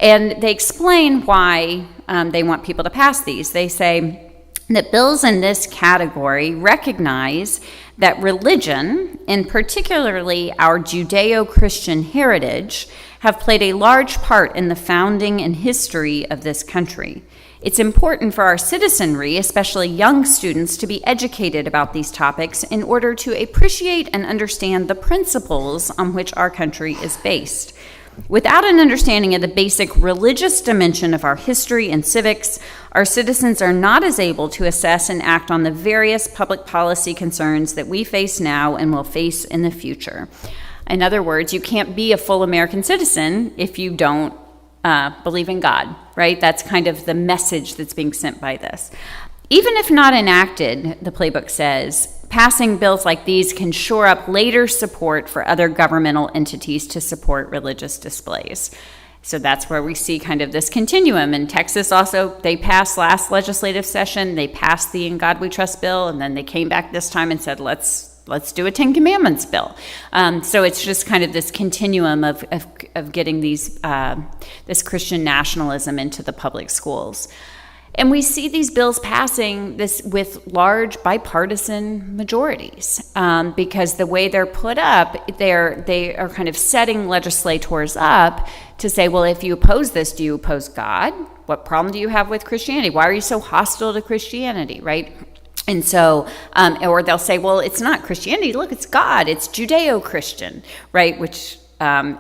And they explain why they want people to pass these. They say that bills in this category recognize that religion, and particularly our Judeo-Christian heritage, have played a large part in the founding and history of this country. It's important for our citizenry, especially young students, to be educated about these topics in order to appreciate and understand the principles on which our country is based. Without an understanding of the basic religious dimension of our history and civics, our citizens are not as able to assess and act on the various public policy concerns that we face now and will face in the future. In other words, you can't be a full American citizen if you don't believe in God, right? That's kind of the message that's being sent by this. Even if not enacted, the playbook says, passing bills like these can shore up later support for other governmental entities to support religious displays. So that's where we see kind of this continuum. In Texas also, they passed last legislative session, they passed the In God We Trust bill, and then they came back this time and said, let's do a Ten Commandments bill. So it's just kind of this continuum of getting this Christian nationalism into the public schools. And we see these bills passing this with large bipartisan majorities because the way they're put up, they are kind of setting legislators up to say, well, if you oppose this, do you oppose God? What problem do you have with Christianity? Why are you so hostile to Christianity, right? And so, or they'll say, well, it's not Christianity. Look, it's God. It's Judeo-Christian, right? Which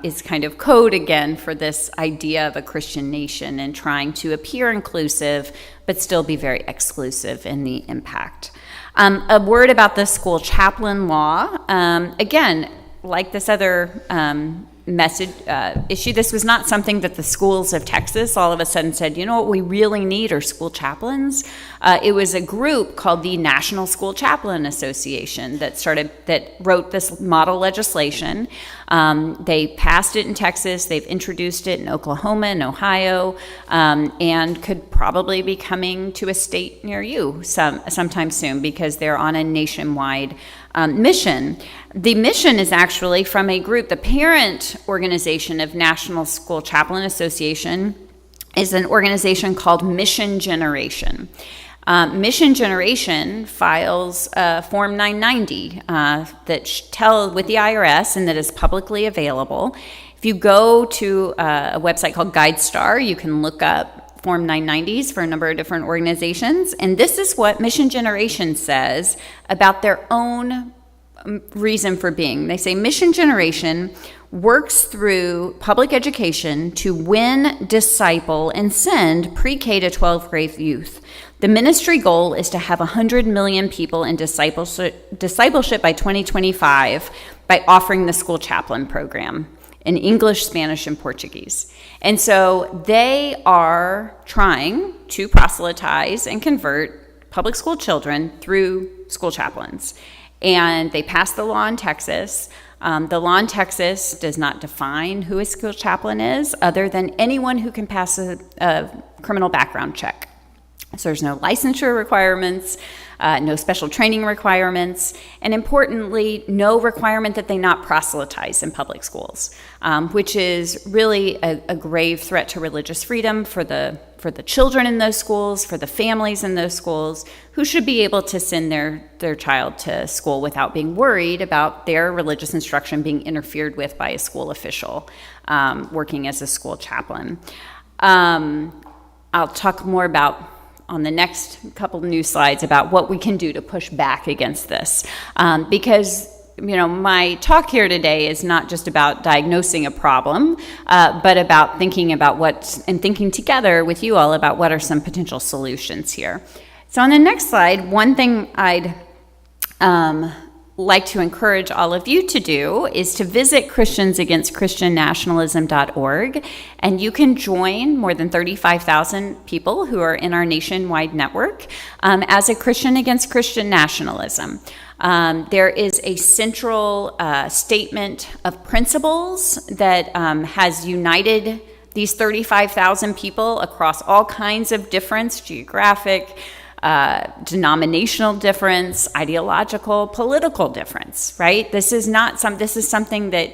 is kind of code again for this idea of a Christian nation and trying to appear inclusive, but still be very exclusive in the impact. A word about the school chaplain law. Again, like this other issue, this was not something that the schools of Texas all of a sudden said, you know what we really need are school chaplains. It was a group called the National School Chaplain Association that wrote this model legislation. They passed it in Texas. They've introduced it in Oklahoma and Ohio, and could probably be coming to a state near you sometime soon because they're on a nationwide mission. The mission is actually from a group, the parent organization of National School Chaplain Association is an organization called Mission Generation. Mission Generation files Form 990 that with the IRS and that is publicly available. If you go to a website called GuideStar, you can look up Form 990s for a number of different organizations. And this is what Mission Generation says about their own reason for being. They say Mission Generation works through public education to win, disciple, and send pre-K to 12th grade youth. The ministry goal is to have 100 million people in discipleship by 2025 by offering the school chaplain program. in English, Spanish, and Portuguese. And so they are trying to proselytize and convert public school children through school chaplains. And they passed the law in Texas. The law in Texas does not define who a school chaplain is, other than anyone who can pass a criminal background check. So there's no licensure requirements, no special training requirements, and importantly, no requirement that they not proselytize in public schools, which is really a grave threat to religious freedom for the children in those schools, for the families in those schools, who should be able to send their child to school without being worried about their religious instruction being interfered with by a school official working as a school chaplain. I'll talk more about on the next couple new slides about what we can do to push back against this. Because, my talk here today is not just about diagnosing a problem, but about thinking about and thinking together with you all about what are some potential solutions here. So on the next slide, one thing I'd like to encourage all of you to do is to visit ChristiansAgainstChristianNationalism.org, and you can join more than 35,000 people who are in our nationwide network as a Christian against Christian nationalism. There is a central statement of principles that has united these 35,000 people across all kinds of difference, geographic, denominational difference, ideological, political difference, right? This is something that,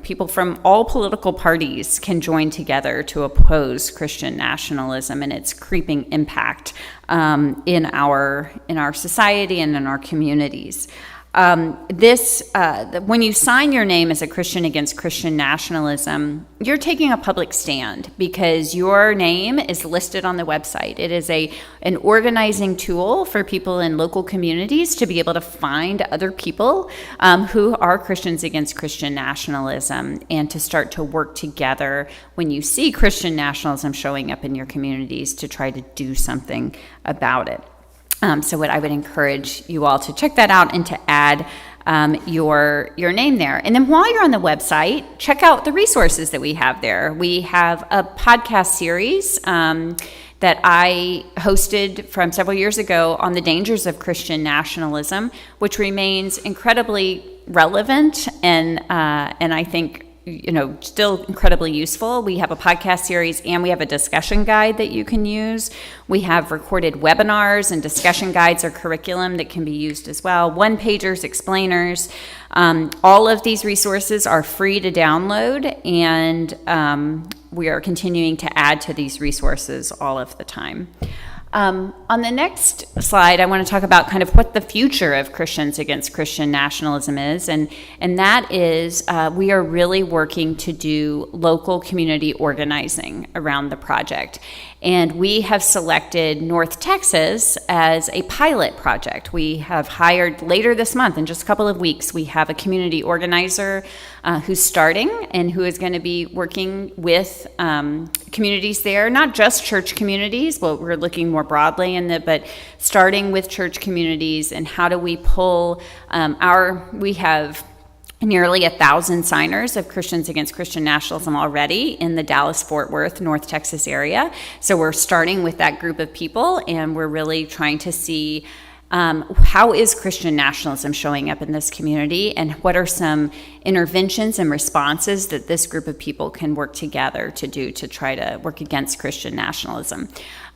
people from all political parties can join together to oppose Christian nationalism and its creeping impact in our society and in our communities. When you sign your name as a Christian against Christian nationalism, you're taking a public stand because your name is listed on the website. It is an organizing tool for people in local communities to be able to find other people who are Christians against Christian nationalism and to start to work together when you see Christian nationalism showing up in your communities to try to do something about it. So what I would encourage you all to check that out and to add your name there. And then while you're on the website, check out the resources that we have there. We have a podcast series that I hosted from several years ago on the dangers of Christian nationalism, which remains incredibly relevant and I think still incredibly useful. We have a podcast series and we have a discussion guide that you can use. We have recorded webinars and discussion guides or curriculum that can be used as well. One-pagers, explainers. All of these resources are free to download, and we are continuing to add to these resources all of the time. On the next slide, I want to talk about kind of what the future of Christians against Christian nationalism is, and that is we are really working to do local community organizing around the project. And we have selected North Texas as a pilot project. We have hired later this month, in just a couple of weeks, we have a community organizer who's starting and who is going to be working with communities there, not just church communities, but we're looking more broadly but starting with church communities and how do we pull we have nearly 1,000 signers of Christians Against Christian Nationalism already in the Dallas-Fort Worth, North Texas area. So we're starting with that group of people, and we're really trying to see how is Christian nationalism showing up in this community, and what are some interventions and responses that this group of people can work together to do to try to work against Christian nationalism.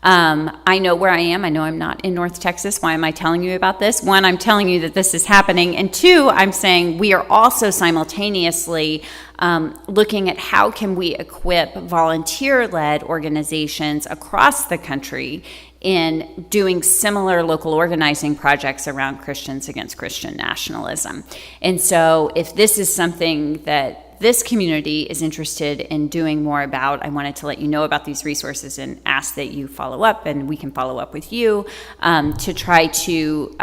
I know where I am. I know I'm not in North Texas. Why am I telling you about this? One, I'm telling you that this is happening. And two, I'm saying we are also simultaneously looking at how can we equip volunteer-led organizations across the country in doing similar local organizing projects around Christians Against Christian Nationalism. And so if this is something that this community is interested in doing more about, I wanted to let you know about these resources and ask that you follow up, and we can follow up with you to try to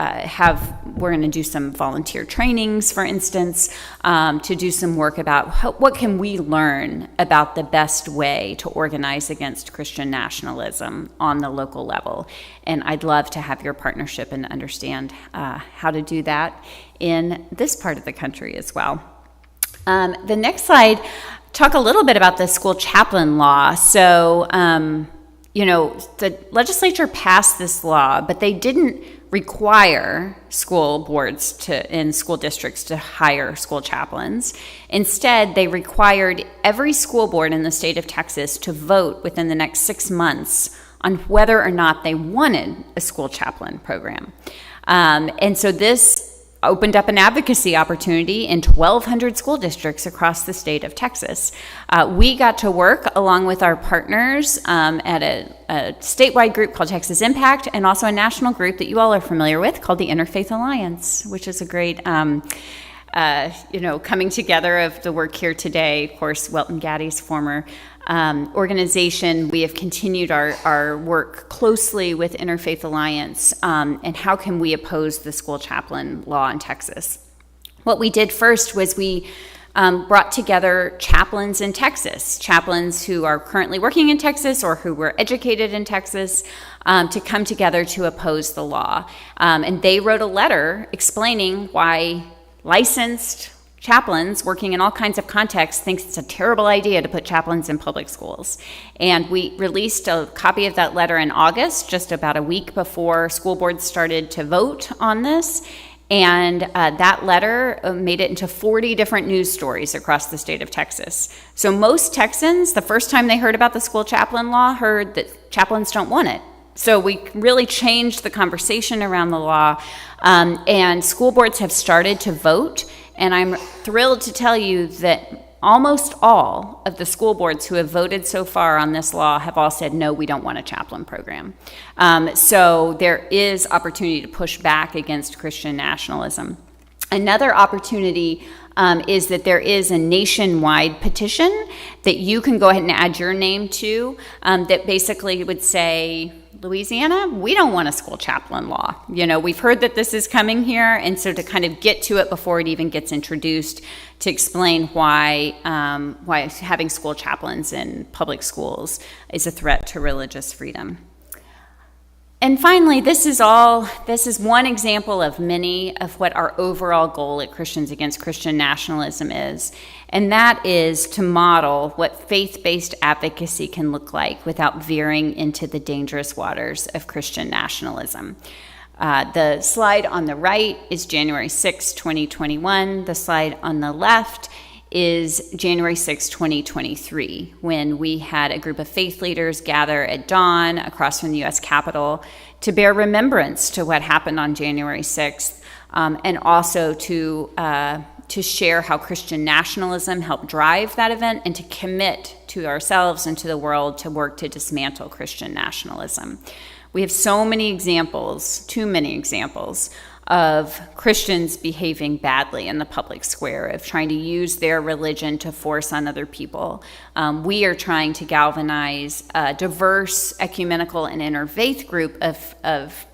we're going to do some volunteer trainings, for instance, to do some work about what can we learn about the best way to organize against Christian nationalism on the local level. And I'd love to have your partnership and understand how to do that in this part of the country as well. The next slide, talk a little bit about the school chaplain law. So, the legislature passed this law, but they didn't require school boards and school districts to hire school chaplains. Instead, they required every school board in the state of Texas to vote within the next 6 months on whether or not they wanted a school chaplain program. And so this opened up an advocacy opportunity in 1,200 school districts across the state of Texas. We got to work along with our partners at a statewide group called Texas Impact, and also a national group that you all are familiar with called the Interfaith Alliance, which is a great coming together of the work here today. Of course, Welton Gaddy's former organization. We have continued our work closely with Interfaith Alliance, and how can we oppose the school chaplain law in Texas. What we did first was we brought together chaplains in Texas, chaplains who are currently working in Texas or who were educated in Texas, to come together to oppose the law. And they wrote a letter explaining why licensed chaplains working in all kinds of contexts thinks it's a terrible idea to put chaplains in public schools. And we released a copy of that letter in August, just about a week before school boards started to vote on this. And that letter made it into 40 different news stories across the state of Texas. So most Texans, the first time they heard about the school chaplain law, heard that chaplains don't want it. So we really changed the conversation around the law, and school boards have started to vote. And I'm thrilled to tell you that almost all of the school boards who have voted so far on this law have all said, no, we don't want a chaplain program. So there is opportunity to push back against Christian nationalism. Another opportunity is that there is a nationwide petition that you can go ahead and add your name to, that basically would say, Louisiana, we don't want a school chaplain law. We've heard that this is coming here, and so to kind of get to it before it even gets introduced, to explain why having school chaplains in public schools is a threat to religious freedom. And finally, this is one example of many of what our overall goal at Christians Against Christian Nationalism is, and that is to model what faith-based advocacy can look like without veering into the dangerous waters of Christian nationalism. The slide on the right is January 6, 2021. The slide on the left is January 6, 2023, when we had a group of faith leaders gather at dawn across from the U.S. Capitol to bear remembrance to what happened on January 6th, and also to share how Christian nationalism helped drive that event, and to commit to ourselves and to the world to work to dismantle Christian nationalism. We have so many examples, too many examples, of Christians behaving badly in the public square, of trying to use their religion to force on other people. We are trying to galvanize a diverse ecumenical and interfaith group of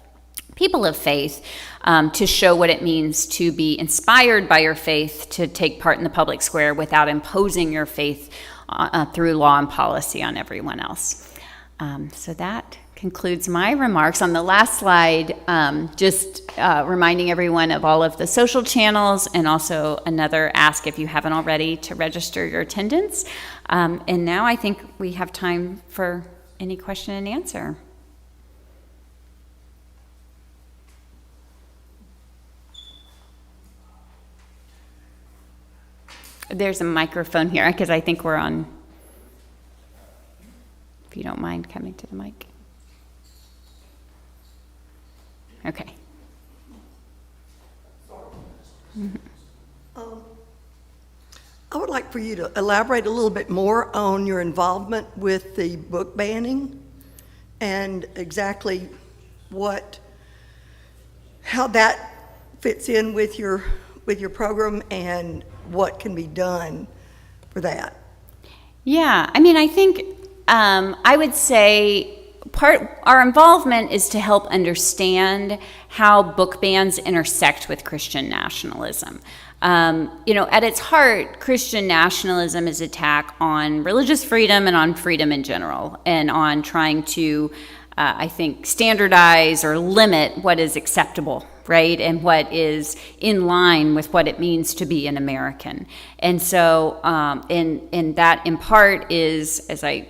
people of faith, to show what it means to be inspired by your faith to take part in the public square without imposing your faith through law and policy on everyone else. So that concludes my remarks. On the last slide, just reminding everyone of all of the social channels, and also another ask, if you haven't already, to register your attendance. And now I think we have time for any question and answer. There's a microphone here, because I think we're on, if you don't mind coming to the mic. Okay. I would like for you to elaborate a little bit more on your involvement with the book banning, and exactly how that fits in with your program, and what can be done for that. Yeah, I think I would say our involvement is to help understand how book bans intersect with Christian nationalism. At its heart, Christian nationalism is an attack on religious freedom and on freedom in general, and on trying to, standardize or limit what is acceptable right? And what is in line with what it means to be an American. And so, and that in part is, as I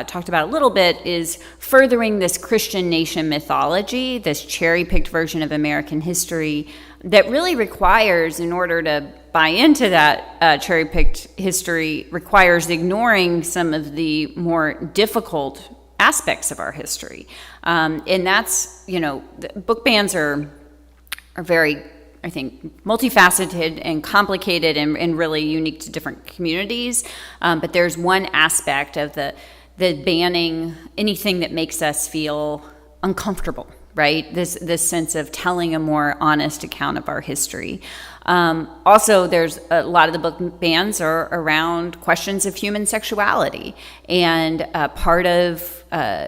talked about a little bit, is furthering this Christian nation mythology, this cherry-picked version of American history that really requires, in order to buy into that cherry-picked history, requires ignoring some of the more difficult aspects of our history. And that's, the book bans are very, I think, multifaceted and complicated and really unique to different communities. But there's one aspect of the banning anything that makes us feel uncomfortable, right? This sense of telling a more honest account of our history. Also, there's a lot of the book bans are around questions of human sexuality. And part of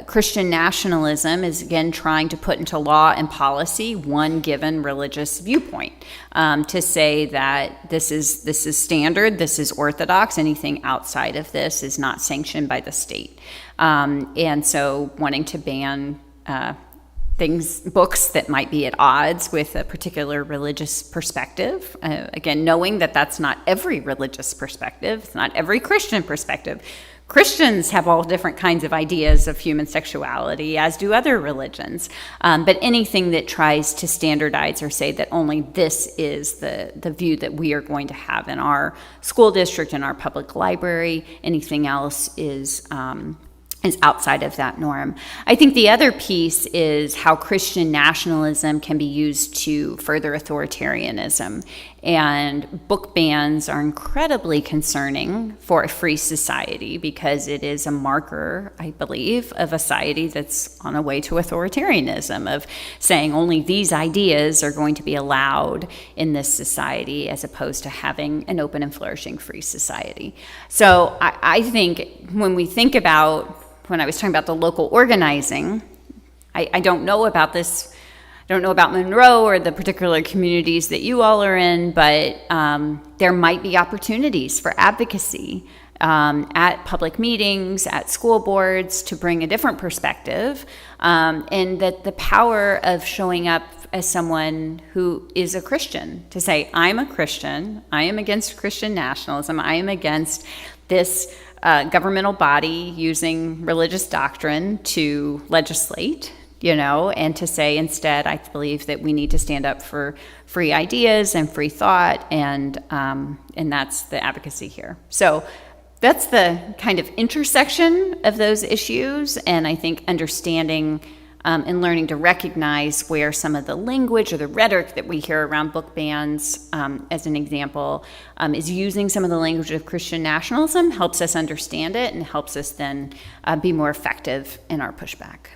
Christian nationalism is, again, trying to put into law and policy one given religious viewpoint, to say that this is standard, this is orthodox, anything outside of this is not sanctioned by the state. And so wanting to ban books that might be at odds with a particular religious perspective. Again, knowing that that's not every religious perspective, it's not every Christian perspective. Christians have all different kinds of ideas of human sexuality, as do other religions. But anything that tries to standardize or say that only this is the view that we are going to have in our school district, in our public library, anything else is outside of that norm. I think the other piece is how Christian nationalism can be used to further authoritarianism. And book bans are incredibly concerning for a free society because it is a marker, I believe, of a society that's on a way to authoritarianism, of saying only these ideas are going to be allowed in this society as opposed to having an open and flourishing free society. So I think when we think about, when I was talking about the local organizing, I don't know about this, I don't know about Monroe or the particular communities that you all are in, but there might be opportunities for advocacy at public meetings, at school boards, to bring a different perspective, and that the power of showing up as someone who is a Christian, to say, I'm a Christian, I am against Christian nationalism, I am against this governmental body using religious doctrine to legislate, and to say instead, I believe that we need to stand up for free ideas and free thought, and that's the advocacy here. So that's the kind of intersection of those issues, and I think understanding and learning to recognize where some of the language or the rhetoric that we hear around book bans, as an example, is using some of the language of Christian nationalism, helps us understand it and helps us then be more effective in our pushback.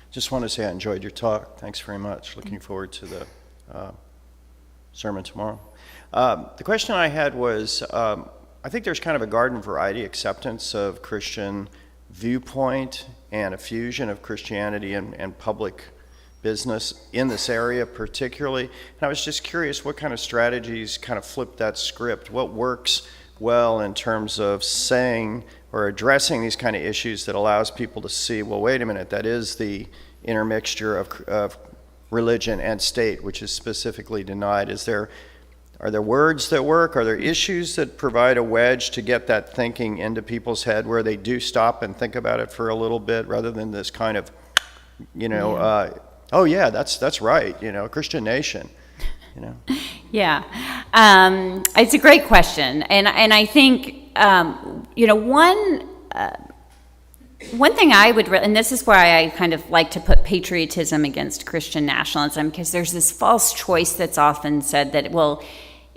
Just want to say I enjoyed your talk. Thanks very much. Looking forward to the sermon tomorrow. The question I had was, I think there's kind of a garden variety acceptance of Christian viewpoint and a fusion of Christianity and public business in this area particularly. And I was just curious what kind of strategies kind of flip that script. What works well in terms of saying or addressing these kind of issues that allows people to see, well, wait a minute, that is the intermixture of religion and state, which is specifically denied. Are there words that work? Are there issues that provide a wedge to get that thinking into people's head where they do stop and think about it for a little bit rather than this kind of, oh yeah, that's right, Christian nation, Yeah, it's a great question, and I think one thing I would, and this is why I kind of like to put patriotism against Christian nationalism, because there's this false choice that's often said that, well,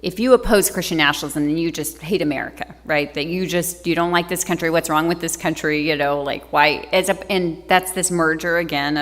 if you oppose Christian nationalism, then you just hate America, right? That you don't like this country. What's wrong with this country? Why? And that's this merger again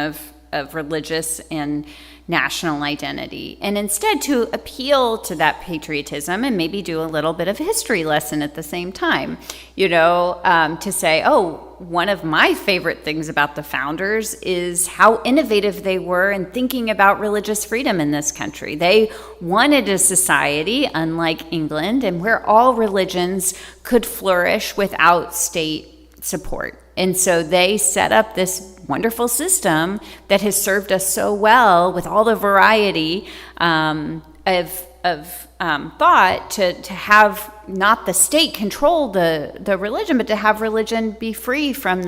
of religious and national identity, and instead to appeal to that patriotism and maybe do a little bit of a history lesson at the same time. To say, oh, one of my favorite things about the founders is how innovative they were in thinking about religious freedom in this country. They wanted a society, unlike England, and where all religions could flourish without state support. And so they set up this wonderful system that has served us so well with all the variety of thought to have not the state control the religion, but to have religion be free from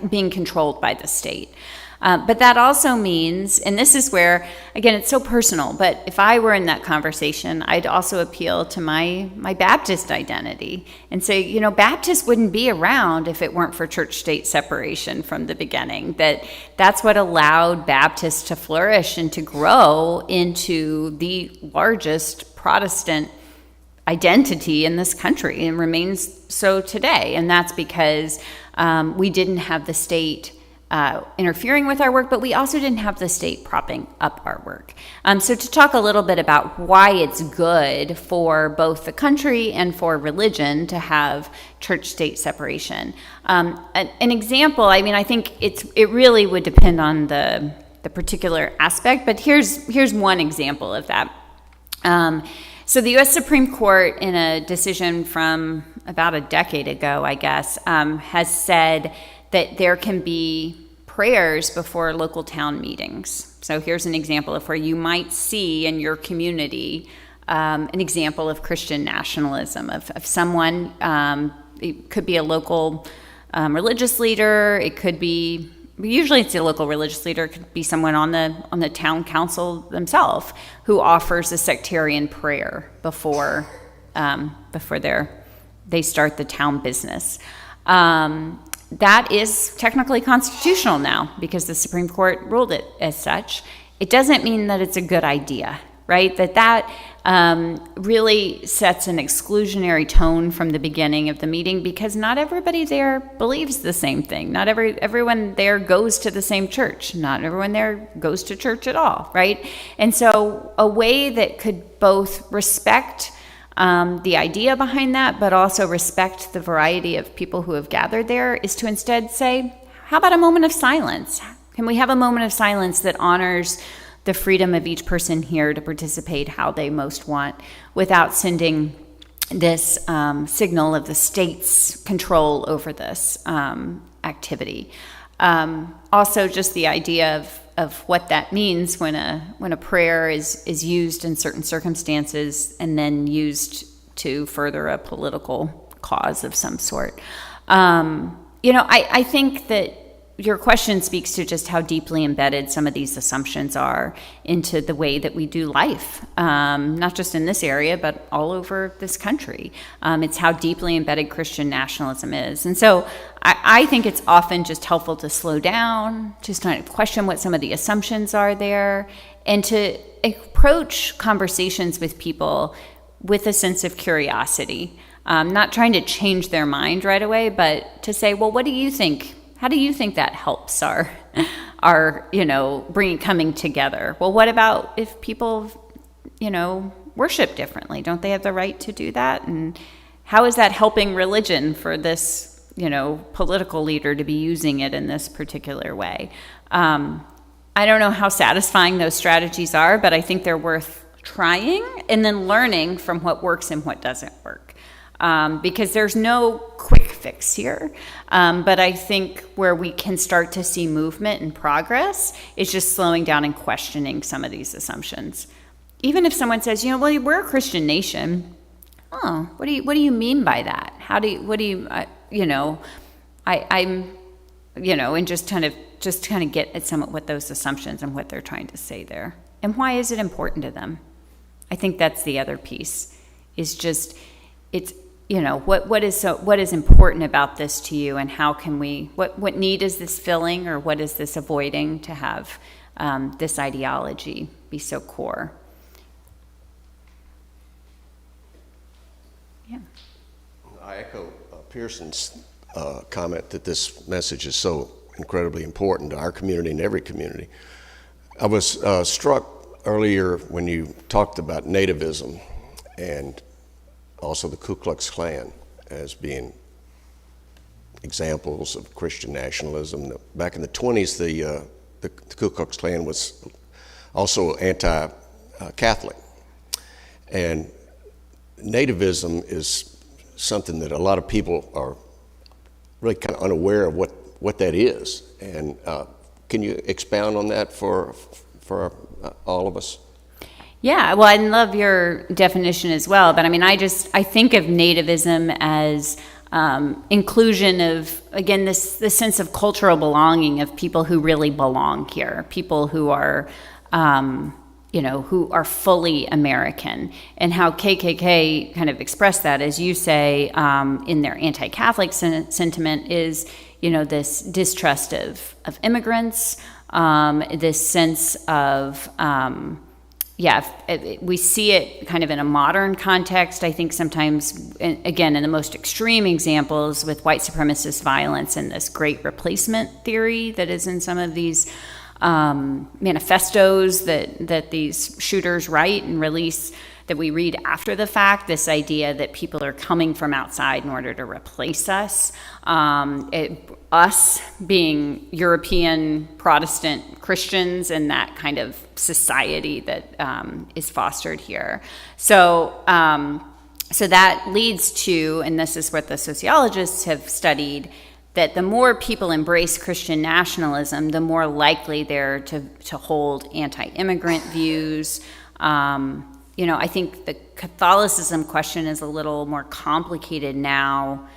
being controlled by the state. But that also means, and this is where, again, it's so personal, but if I were in that conversation, I'd also appeal to my Baptist identity and say, Baptists wouldn't be around if it weren't for church-state separation from the beginning. That's what allowed Baptists to flourish and to grow into the largest Protestant identity in this country, and remains so today. And that's because we didn't have the state interfering with our work, but we also didn't have the state propping up our work. So to talk a little bit about why it's good for both the country and for religion to have church-state separation. An example, I think it really would depend on the particular aspect, but here's one example of that. So the U.S. Supreme Court, in a decision from about a decade ago, I guess, has said that there can be prayers before local town meetings. So here's an example of where you might see in your community an example of Christian nationalism, of someone, it could be a local religious leader, it could be, usually it's a local religious leader, it could be someone on the town council themselves who offers a sectarian prayer before they start the town business. That is technically constitutional now because the Supreme Court ruled it as such. It doesn't mean that it's a good idea, right? That really sets an exclusionary tone from the beginning of the meeting because not everybody there believes the same thing. Not everyone there goes to the same church. Not everyone there goes to church at all, right? And so a way that could both respect the idea behind that, but also respect the variety of people who have gathered there, is to instead say, how about a moment of silence? Can we have a moment of silence that honors the freedom of each person here to participate how they most want without sending this signal of the state's control over this activity? Also, just the idea of what that means when a prayer is used in certain circumstances and then used to further a political cause of some sort. I think that your question speaks to just how deeply embedded some of these assumptions are into the way that we do life, not just in this area, but all over this country. It's how deeply embedded Christian nationalism is. And so I think it's often just helpful to slow down, just kind of question what some of the assumptions are there, and to approach conversations with people with a sense of curiosity, not trying to change their mind right away, but to say, well, what do you think? How do you think that helps our coming together? Well, what about if people, worship differently? Don't they have the right to do that? And how is that helping religion for this, political leader to be using it in this particular way? I don't know how satisfying those strategies are, but I think they're worth trying and then learning from what works and what doesn't work. Because there's no quick fix here. But I think where we can start to see movement and progress is just slowing down and questioning some of these assumptions. Even if someone says, well, we're a Christian nation. Oh, what do you mean by that? And just kind of get at some of what those assumptions and what they're trying to say there. And why is it important to them? I think that's the other piece, is just, what is important about this to you, and how can what need is this filling, or what is this avoiding to have this ideology be so core? Yeah. I echo Pearson's comment that this message is so incredibly important to our community and every community. I was struck earlier when you talked about nativism and also the Ku Klux Klan as being examples of Christian nationalism. Back in the 20s, the Ku Klux Klan was also anti-Catholic. And nativism is something that a lot of people are really kind of unaware of what that is. And can you expound on that for all of us? Yeah, well, I love your definition as well, but I mean, I think of nativism as inclusion of, again, this sense of cultural belonging of people who really belong here, people who are, who are fully American, and how KKK kind of expressed that, as you say, in their anti-Catholic sentiment is, this distrust of immigrants, this sense of, we see it kind of in a modern context. I think sometimes, again, in the most extreme examples with white supremacist violence and this great replacement theory that is in some of these manifestos that these shooters write and release, that we read after the fact, this idea that people are coming from outside in order to replace us. Us being European Protestant Christians and that kind of society that is fostered here. So that leads to, and this is what the sociologists have studied, that the more people embrace Christian nationalism, the more likely they're to hold anti-immigrant views. I think the Catholicism question is a little more complicated now.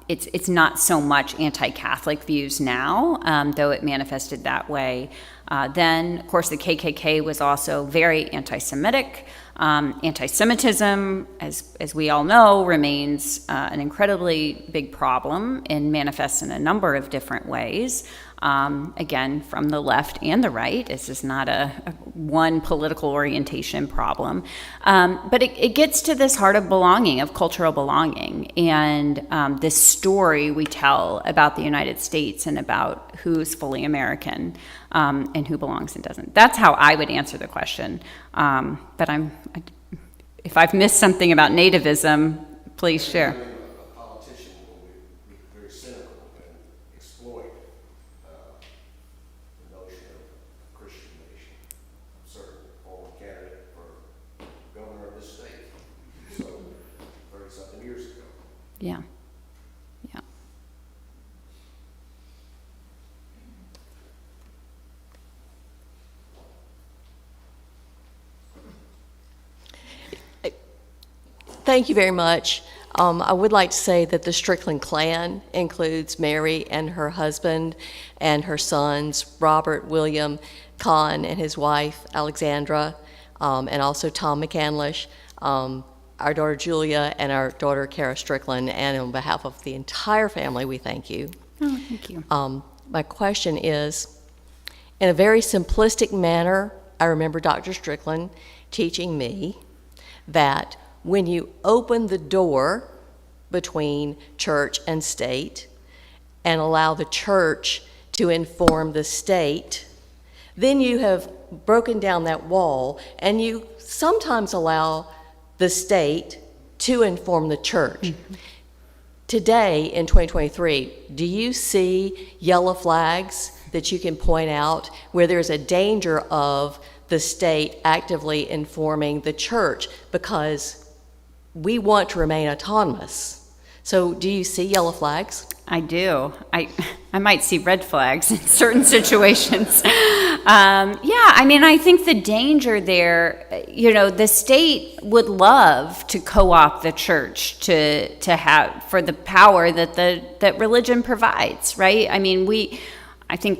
It's not so much anti-Catholic views now, though it manifested that way. Then, of course, the KKK was also very anti-Semitic. Anti-Semitism, as we all know, remains an incredibly big problem and manifests in a number of different ways. Again, from the left and the right. This is not a one political orientation problem. But it gets to this heart of belonging, of cultural belonging, and this story we tell about the United States and about who's fully American and who belongs and doesn't. That's how I would answer the question. But if I've missed something about nativism, please share. A politician will be very cynical and exploit the notion of Christian nation. I'm certain former candidate for governor of this state, so 30-something years ago. Yeah. Thank you very much. I would like to say that the Stricklin clan includes Mary and her husband and her sons, Robert, William, Con, and his wife, Alexandra, and also Tom McCandlish, our daughter Julia, and our daughter Kara Stricklin. And on behalf of the entire family, we thank you. Oh, thank you. My question is, in a very simplistic manner, I remember Dr. Stricklin teaching me that when you open the door between church and state and allow the church to inform the state, then you have broken down that wall, and you sometimes allow the state to inform the church. Mm-hmm. Today, in 2023, do you see yellow flags that you can point out where there's a danger of the state actively informing the church? Because we want to remain autonomous. So do you see yellow flags? I do. I might see red flags in certain situations. I think the danger there, the state would love to co-opt the church to have, for the power that religion provides, right? I think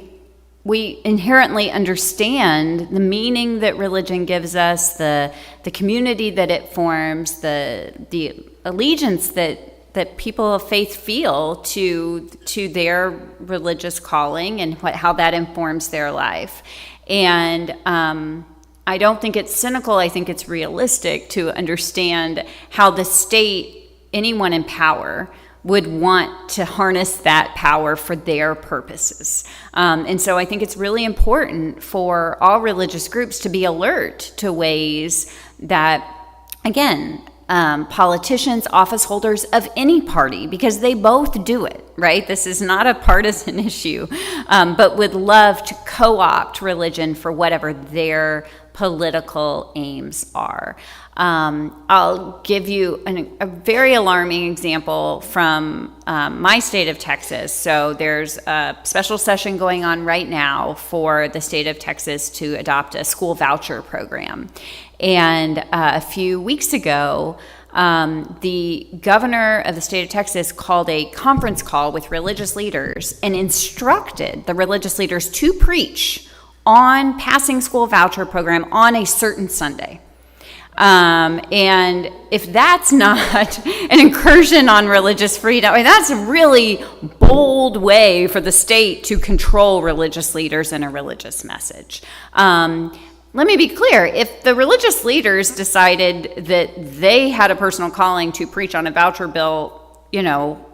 we inherently understand the meaning that religion gives us, the community that it forms, the allegiance that people of faith feel to their religious calling and how that informs their life. And I don't think it's cynical. I think it's realistic to understand how the state, anyone in power, would want to harness that power for their purposes. And so I think it's really important for all religious groups to be alert to ways that, again, politicians, office holders of any party, because they both do it, right? This is not a partisan issue, but would love to co-opt religion for whatever their political aims are. I'll give you a very alarming example from my state of Texas. So there's a special session going on right now for the state of Texas to adopt a school voucher program. And a few weeks ago, the governor of the state of Texas called a conference call with religious leaders and instructed the religious leaders to preach on passing school voucher program on a certain Sunday. And if that's not an incursion on religious freedom, I mean, that's a really bold way for the state to control religious leaders and a religious message. Let me be clear, if the religious leaders decided that they had a personal calling to preach on a voucher bill, you know,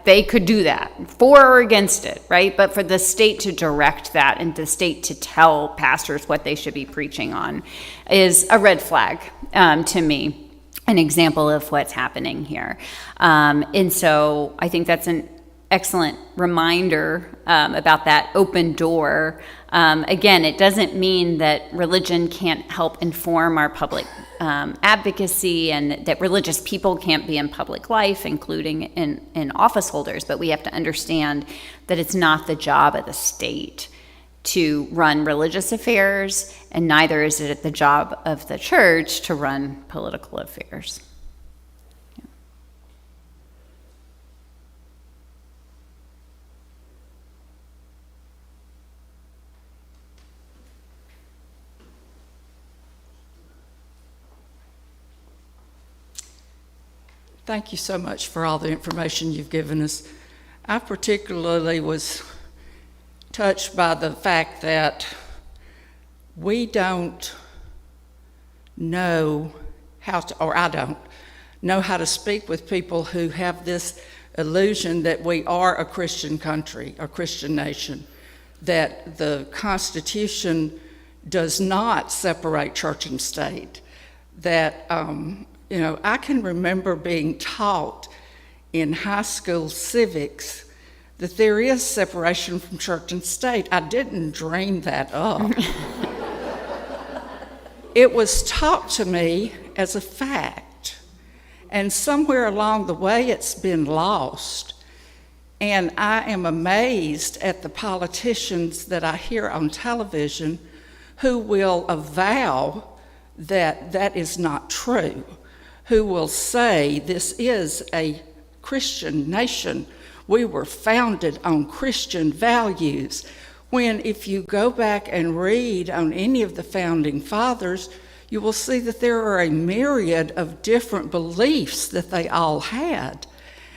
they could do that, for or against it, right? But for the state to direct that and the state to tell pastors what they should be preaching on is a red flag to me, an example of what's happening here. And so I think that's an excellent reminder about that open door. Again, it doesn't mean that religion can't help inform our public advocacy and that religious people can't be in public life, including in office holders, but we have to understand that it's not the job of the state to run religious affairs, and neither is it the job of the church to run political affairs. Thank you so much for all the information you've given us. I particularly was touched by the fact that we don't know how to, or I don't know how to speak with people who have this illusion that we are a Christian country, a Christian nation, that the Constitution does not separate church and state, that you know, I can remember being taught in high school civics that there is separation from church and state. I didn't dream that up. It was taught to me as a fact, and somewhere along the way it's been lost. And I am amazed at the politicians that I hear on television who will avow that that is not true, who will say this is a Christian nation. We were founded on Christian values. When if you go back and read on any of the founding fathers, you will see that there are a myriad of different beliefs that they all had.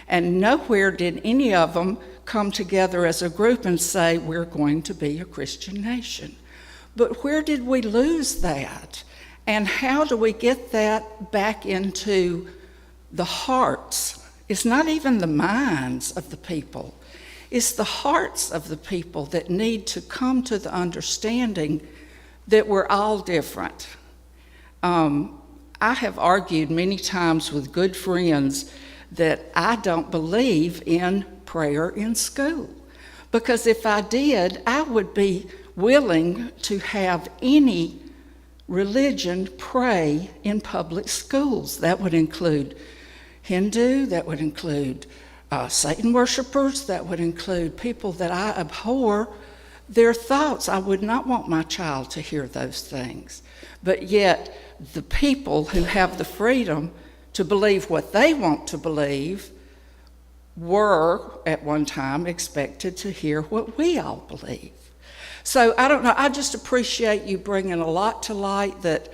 And nowhere did any of them come together as a group and say, we're going to be a Christian nation. But where did we lose that? And how do we get that back into the hearts? It's not even the minds of the people. It's the hearts of the people that need to come to the understanding that we're all different. I have argued many times with good friends that I don't believe in prayer in school. Because if I did, I would be willing to have any religion pray in public schools. That would include Hindu, that would include Satan worshipers, that would include people that I abhor their thoughts. I would not want my child to hear those things. But yet, the people who have the freedom to believe what they want to believe were, at one time, expected to hear what we all believe. So I don't know, I just appreciate you bringing a lot to light that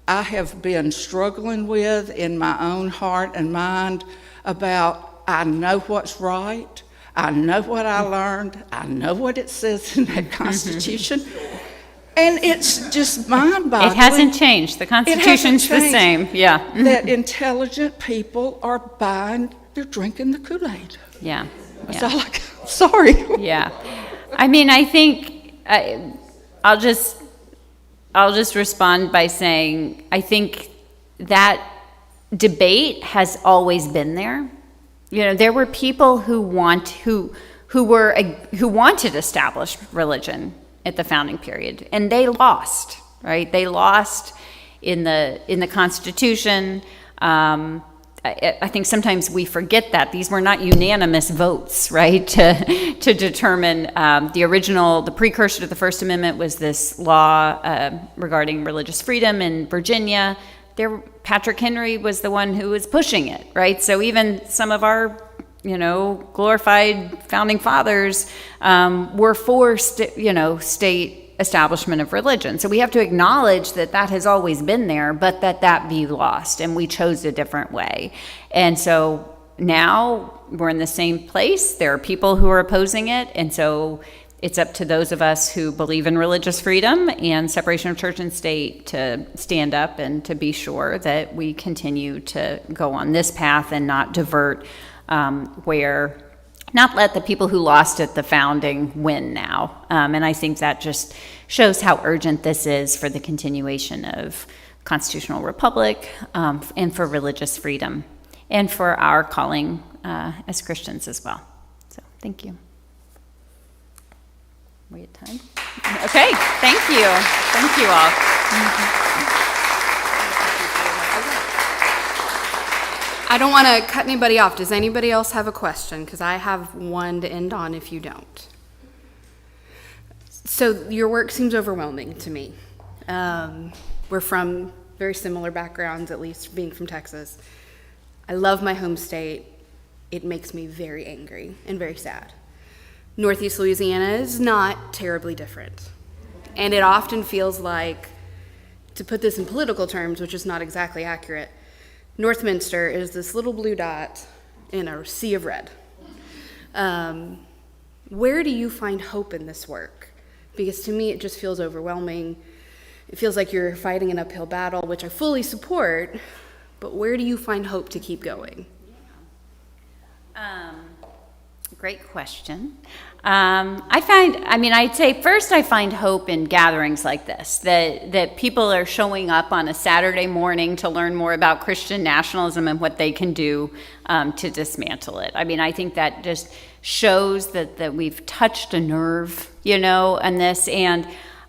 I have been struggling with in my own heart and mind about I know what's right, I know what I learned, I know what it says in that Constitution, and it's just mind-boggling. It hasn't changed. The Constitution's the same, yeah. That intelligent people are buying they're drinking the Kool-Aid. Yeah. That's Yeah. all I got. Sorry. Yeah. I mean, I think I'll just respond by saying I think that debate has always been there. You know, there were people who wanted established religion at the founding period, and they lost, right? They lost in the Constitution. I think sometimes we forget that these were not unanimous votes, right? To determine the precursor to the First Amendment was this law regarding religious freedom in Virginia. Patrick Henry was the one who was pushing it, right? So even some of our, glorified founding fathers were for, state establishment of religion. So we have to acknowledge that has always been there, but that be lost, and we chose a different way. And so now we're in the same place. There are people who are opposing it, and so it's up to those of us who believe in religious freedom and separation of church and state to stand up and to be sure that we continue to go on this path and not divert not let the people who lost at the founding win now. And I think that just shows how urgent this is for the continuation of constitutional republic and for religious freedom and for our calling as Christians as well. So thank you. We at time? Okay, thank you. Thank you all. I don't want to cut anybody off. Does anybody else have a question? Because I have one to end on if you don't. So your work seems overwhelming to me. We're from very similar backgrounds, at least being from Texas. I love my home state. It makes me very angry and very sad. Northeast Louisiana is not terribly different. And it often feels like, to put this in political terms, which is not exactly accurate, Northminster is this little blue dot in a sea of red. Where do you find hope in this work? Because to me, it just feels overwhelming. It feels like you're fighting an uphill battle, which I fully support, but where do you find hope to keep going? Great question. I'd say first I find hope in gatherings like this, that people are showing up on a Saturday morning to learn more about Christian nationalism and what they can do to dismantle it. I mean, I think that just shows that we've touched a nerve, in this. And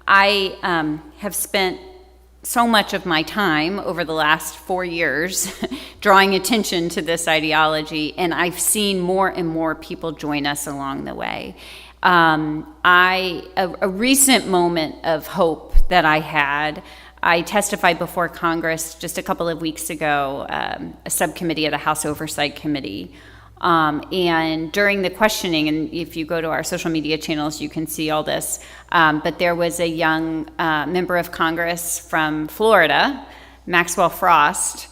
I have spent so much of my time over the last 4 years drawing attention to this ideology, and I've seen more and more people join us along the way. A recent moment of hope that I had, I testified before Congress just a couple of weeks ago, a subcommittee of the House Oversight Committee. And during the questioning, and if you go to our social media channels, you can see all this, but there was a young member of Congress from Florida, Maxwell Frost.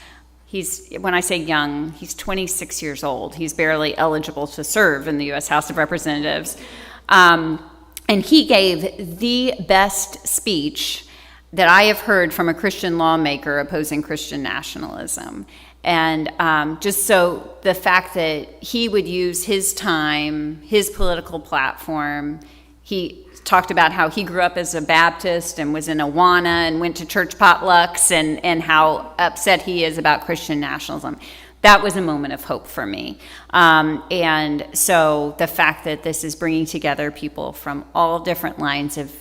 When I say young, he's 26 years old. He's barely eligible to serve in the U.S. House of Representatives. And he gave the best speech that I have heard from a Christian lawmaker opposing Christian nationalism. And just so the fact that he would use his time, his political platform, he talked about how he grew up as a Baptist and was in Awana and went to church potlucks and how upset he is about Christian nationalism. That was a moment of hope for me. And so the fact that this is bringing together people from all different lines of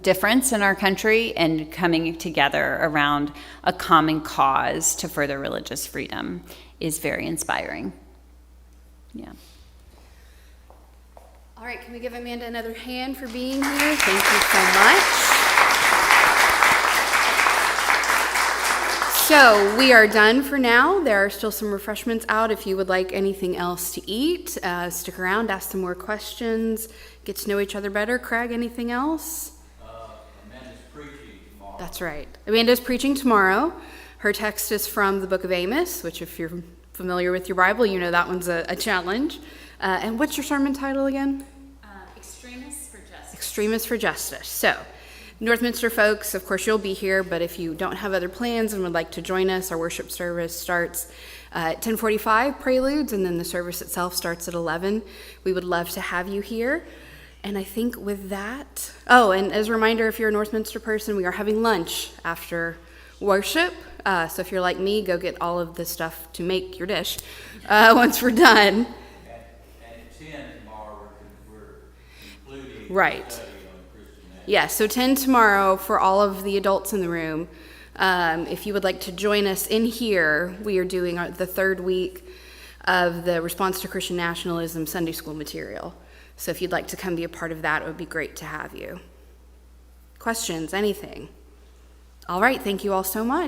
difference in our country and coming together around a common cause to further religious freedom is very inspiring. Yeah. All right, can we give Amanda another hand for being here? Thank you so much. So we are done for now. There are still some refreshments out if you would like anything else to eat. Stick around, ask some more questions, get to know each other better. Craig, anything else? Amanda's preaching tomorrow. That's right. Amanda's preaching tomorrow. Her text is from the book of Amos, which if you're familiar with your Bible, you know that one's a challenge. And what's your sermon title again? Extremists for Justice. Extremists for Justice. So, Northminster folks, of course you'll be here, but if you don't have other plans and would like to join us, our worship service starts At 10:45, preludes, and then the service itself starts at 11. We would love to have you here. And I think with that, oh, and as a reminder, if you're a Northminster person, we are having lunch after worship. So if you're like me, go get all of the stuff to make your dish once we're done. And at 10 tomorrow, we're including Right. study on Christian ethics. Yeah, so 10 tomorrow for all of the adults in the room. If you would like to join us in here, we are doing the third week of the Response to Christian Nationalism Sunday School material. So if you'd like to come be a part of that, it would be great to have you. Questions, anything? All right, thank you all so much.